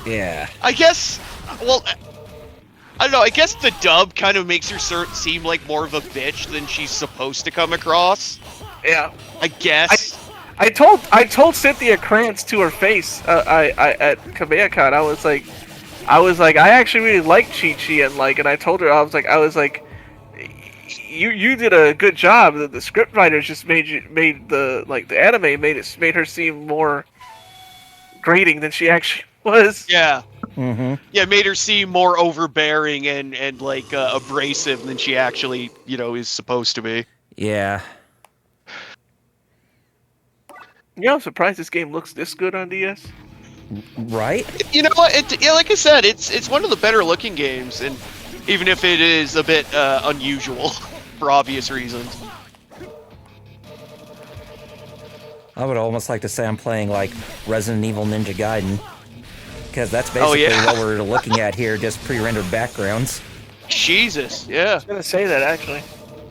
Yeah. I guess, well, I don't know, I guess the dub kind of makes her seem like more of a bitch than she's supposed to come across. Yeah. I guess. I told Cynthia Krantz to her face at Kamehameha. I was like I actually really like Chi-Chi, and I told her I was like you did a good job. The script writers just made the anime made her seem more grating than she actually was. Yeah. Mm-hmm. Yeah, made her seem more overbearing and abrasive than she actually, you know, is supposed to be. Yeah. You know, I'm surprised this game looks this good on DS. Right? You know what? Like I said, it's one of the better looking games, and even if it is a bit unusual for obvious reasons. I would almost like to say I'm playing like Resident Evil Ninja Gaiden, because that's basically what we're looking at here, just pre-rendered backgrounds. Jesus, yeah. I was gonna say that actually.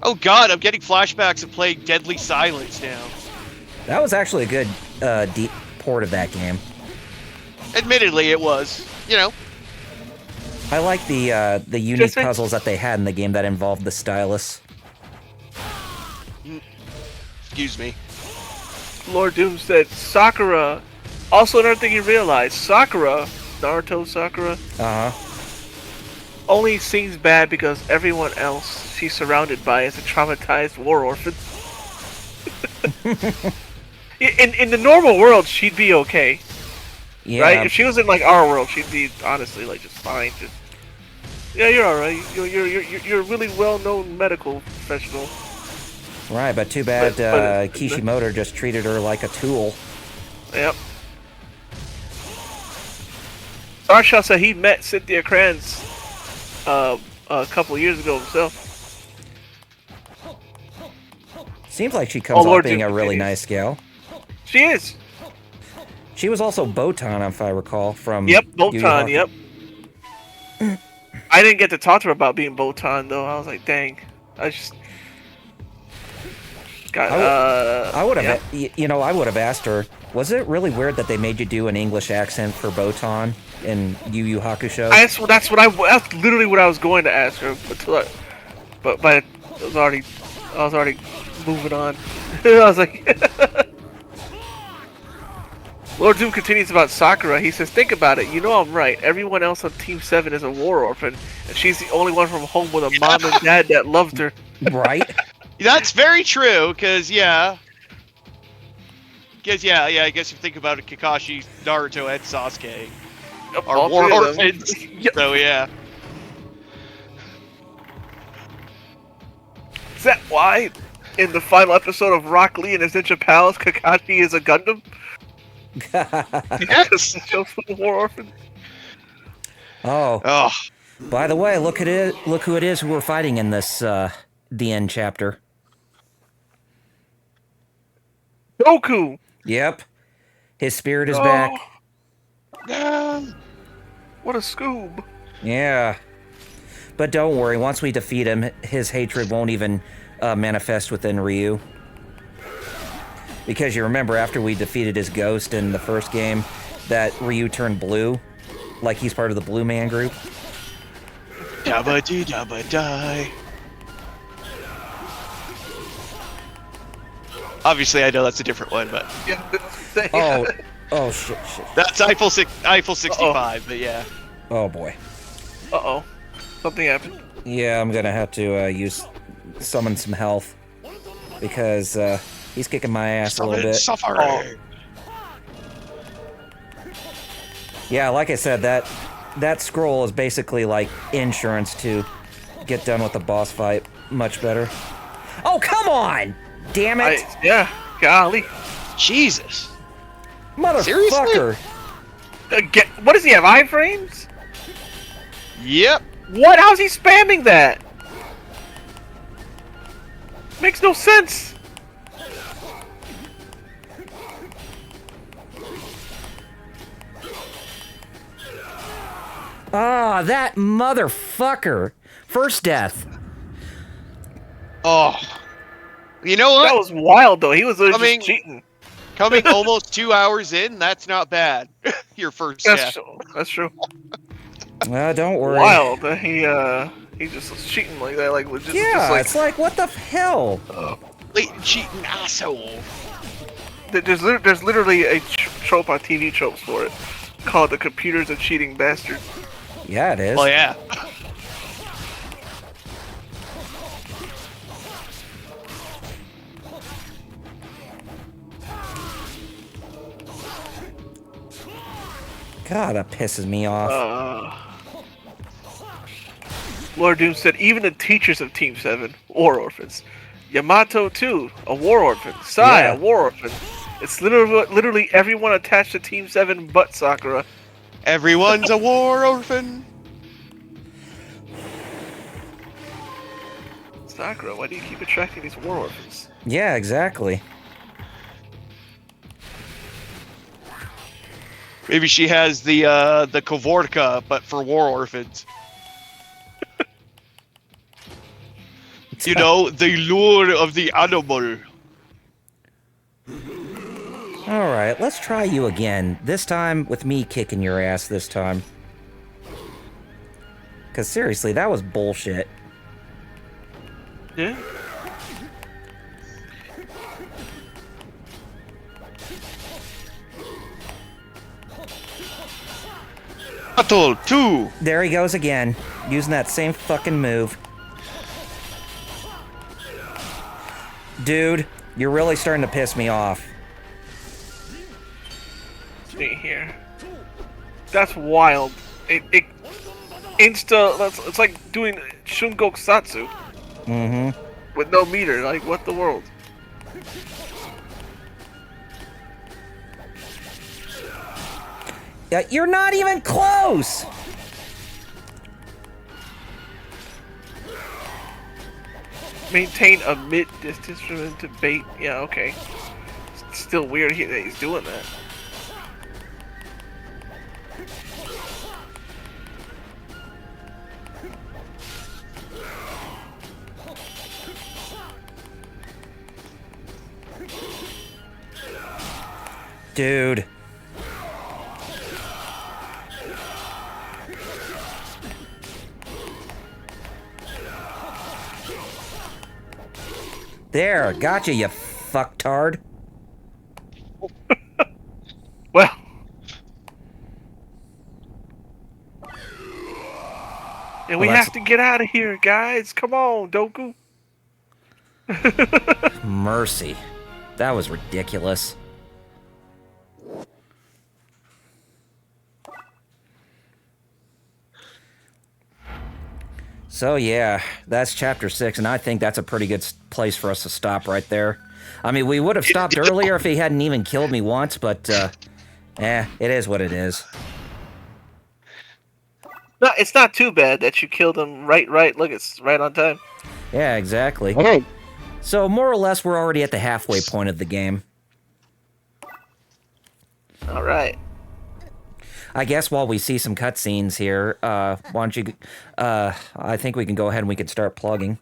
Oh God, I'm getting flashbacks of playing Deadly Silence now. That was actually a good port of that game. Admittedly, it was. You know. I like the unique puzzles that they had in the game that involved the stylus. Excuse me. Lord Doom said Sakura. Also, another thing you realize, Sakura, Naruto Sakura, only sings bad because everyone else she's surrounded by is a traumatized war orphan. In the normal world, she'd be okay, right? If she was in like our world, she'd be honestly like just fine. Just yeah, you're all right. You're a really well-known medical professional. Right, but too bad Kishimoto just treated her like a tool. Yep. Starshaw said he met Cynthia Krantz a couple years ago himself. Seems like she comes off being a really nice gal. She is. She was also Botan, if I recall, from Yep, Yu Yu Botan. Hakusho. Yep. I didn't get to talk to her about being Botan though. I was like, dang. I just got. I would have, yeah. I would have asked her. Was it really weird that they made you do an English accent for Botan in Yu Yu Hakusho? That's literally what I was going to ask her, but I was already moving on. I was like. Lord Doom continues about Sakura. He says, think about it. You know I'm right. Everyone else on Team 7 is a war orphan, and she's the only one from home with a mom and dad that loved her. Right? That's very true, because, yeah. I guess if you think about it, Kakashi, Naruto, and Sasuke are war orphans. Yep. So, yeah. Is that why, in the final episode of Rock Lee and his Ninja Palace, Kakashi is a Gundam? Yes! It shows for the war orphan. Oh. By the way, look who it is who we're fighting in this, the end chapter. Goku! Yep. His spirit is back. What a Scoob. Yeah. But don't worry, once we defeat him, his hatred won't even manifest within Ryu. Because you remember, after we defeated his ghost in the first game, that Ryu turned blue, like he's part of the Blue Man group. Dabba-dee, dabba-die. Obviously, I know that's a different one, but Yeah. Oh shit. that's Eiffel 65. But yeah. Oh boy. Uh-oh. Something happened. Yeah, I'm gonna have to summon some health because he's kicking my ass a little bit. Suffering. Yeah, like I said, that scroll is basically like insurance to get done with the boss fight much better. Oh, come on! Damn it! Yeah, golly. Jesus. Motherfucker! What does he have, iframes? Yep. What? How's he spamming that? Makes no sense. Ah, that motherfucker! First death. Oh. You know what? That was wild, though. He was literally just cheating. Coming almost 2 hours in, that's not bad. Your first death. That's true. Don't worry. Wild. He just was cheating like that. Like, just, Yeah, just like, it's like, what the hell? Blatant cheating asshole. There's literally a trope on TV tropes for it called "The Computer's a Cheating Bastard." Yeah, it is. Oh, yeah. God, that pisses me off. Lord Doom said, even the teachers of Team 7, war orphans. Yamato, too, a war orphan. Sai, Yeah. a war orphan. It's literally everyone attached to Team 7 but Sakura. Everyone's a war orphan. Sakura, why do you keep attracting these war orphans? Yeah, exactly. Maybe she has the Kavorka, but for war orphans. You know, the lure of the animal. Alright, let's try you again. This time with me kicking your ass this time. Because seriously, that was bullshit. Yeah? Battle 2! There he goes again, using that same fucking move. Dude, you're really starting to piss me off. See here. That's wild. It's like doing Shungok Satsu. Mm-hmm. With no meter. Like, what the world? Yeah, you're not even close! Maintain a mid-distance from him to bait. Yeah, okay. It's still weird that he's doing that. Dude. There, gotcha, you fucktard. Well. And we Well, that's- have to get out of here, guys. Come on, Doku. Mercy. That was ridiculous. So yeah, that's chapter 6, and I think that's a pretty good place for us to stop right there. I mean, we would have stopped earlier if he hadn't even killed me once, but, it is what it is. No, it's not too bad that you killed him right. Look, it's right on time. Yeah, exactly. Okay. So more or less, we're already at the halfway point of the game. All right. I guess while we see some cutscenes here, why don't you... I think we can go ahead and we can start plugging.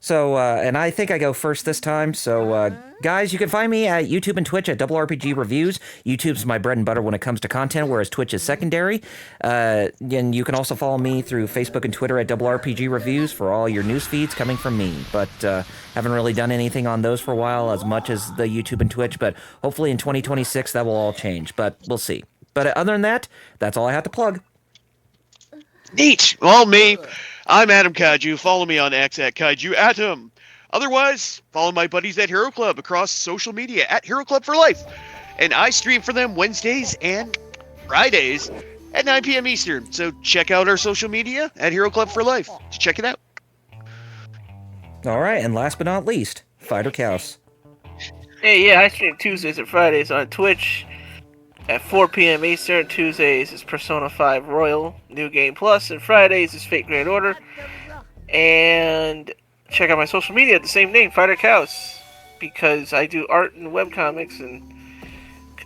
So, and I think I go first this time. So, guys, you can find me at YouTube and Twitch at Double RPG Reviews. YouTube's my bread and butter when it comes to content, whereas Twitch is secondary. And you can also follow me through Facebook and Twitter at Double RPG Reviews for all your news feeds coming from me. But haven't really done anything on those for a while, as much as the YouTube and Twitch. But hopefully in 2026 that will all change. But we'll see. But other than that, that's all I have to plug. Neat. Well, me, I'm Adam Kaiju. Follow me on X at Kaiju Atom. Otherwise, follow my buddies at Hero Club across social media at Hero Club for Life. And I stream for them Wednesdays and Fridays at 9 p.m. Eastern. So check out our social media at Hero Club for Life. Check it out. All right, and last but not least, Fighter Chaos. Hey, yeah, I stream Tuesdays and Fridays on Twitch at 4 p.m. Eastern. Tuesdays is Persona 5 Royal New Game Plus, and Fridays is Fate Grand Order. And check out my social media at the same name, Fighter Chaos, because I do art and webcomics, and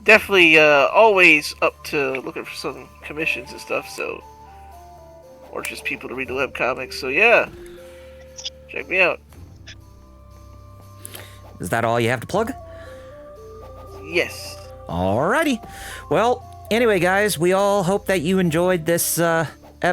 definitely always up to looking for some commissions and stuff. So, or just people to read the webcomics. So yeah, check me out. Is that all you have to plug? Yes. Alrighty. Well, anyway, guys, we all hope that you enjoyed this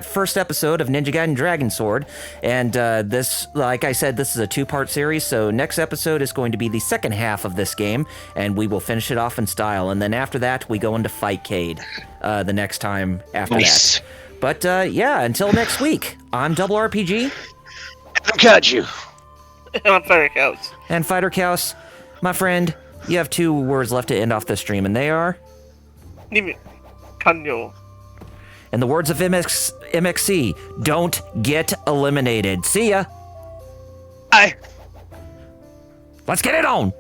first episode of Ninja Gaiden Dragon Sword. And this, like I said, this is a two-part series, so next episode is going to be the second half of this game, and we will finish it off in style. And then after that, we go into Fightcade the next time after that. But yeah, until next week, I'm Double RPG. I'm Kaiju. I'm Fighter Chaos. And Fighter Chaos, my friend, you have 2 words left to end off this stream, and they are... Kanyo. In the words of MXC, don't get eliminated. See ya. Bye. Let's get it on.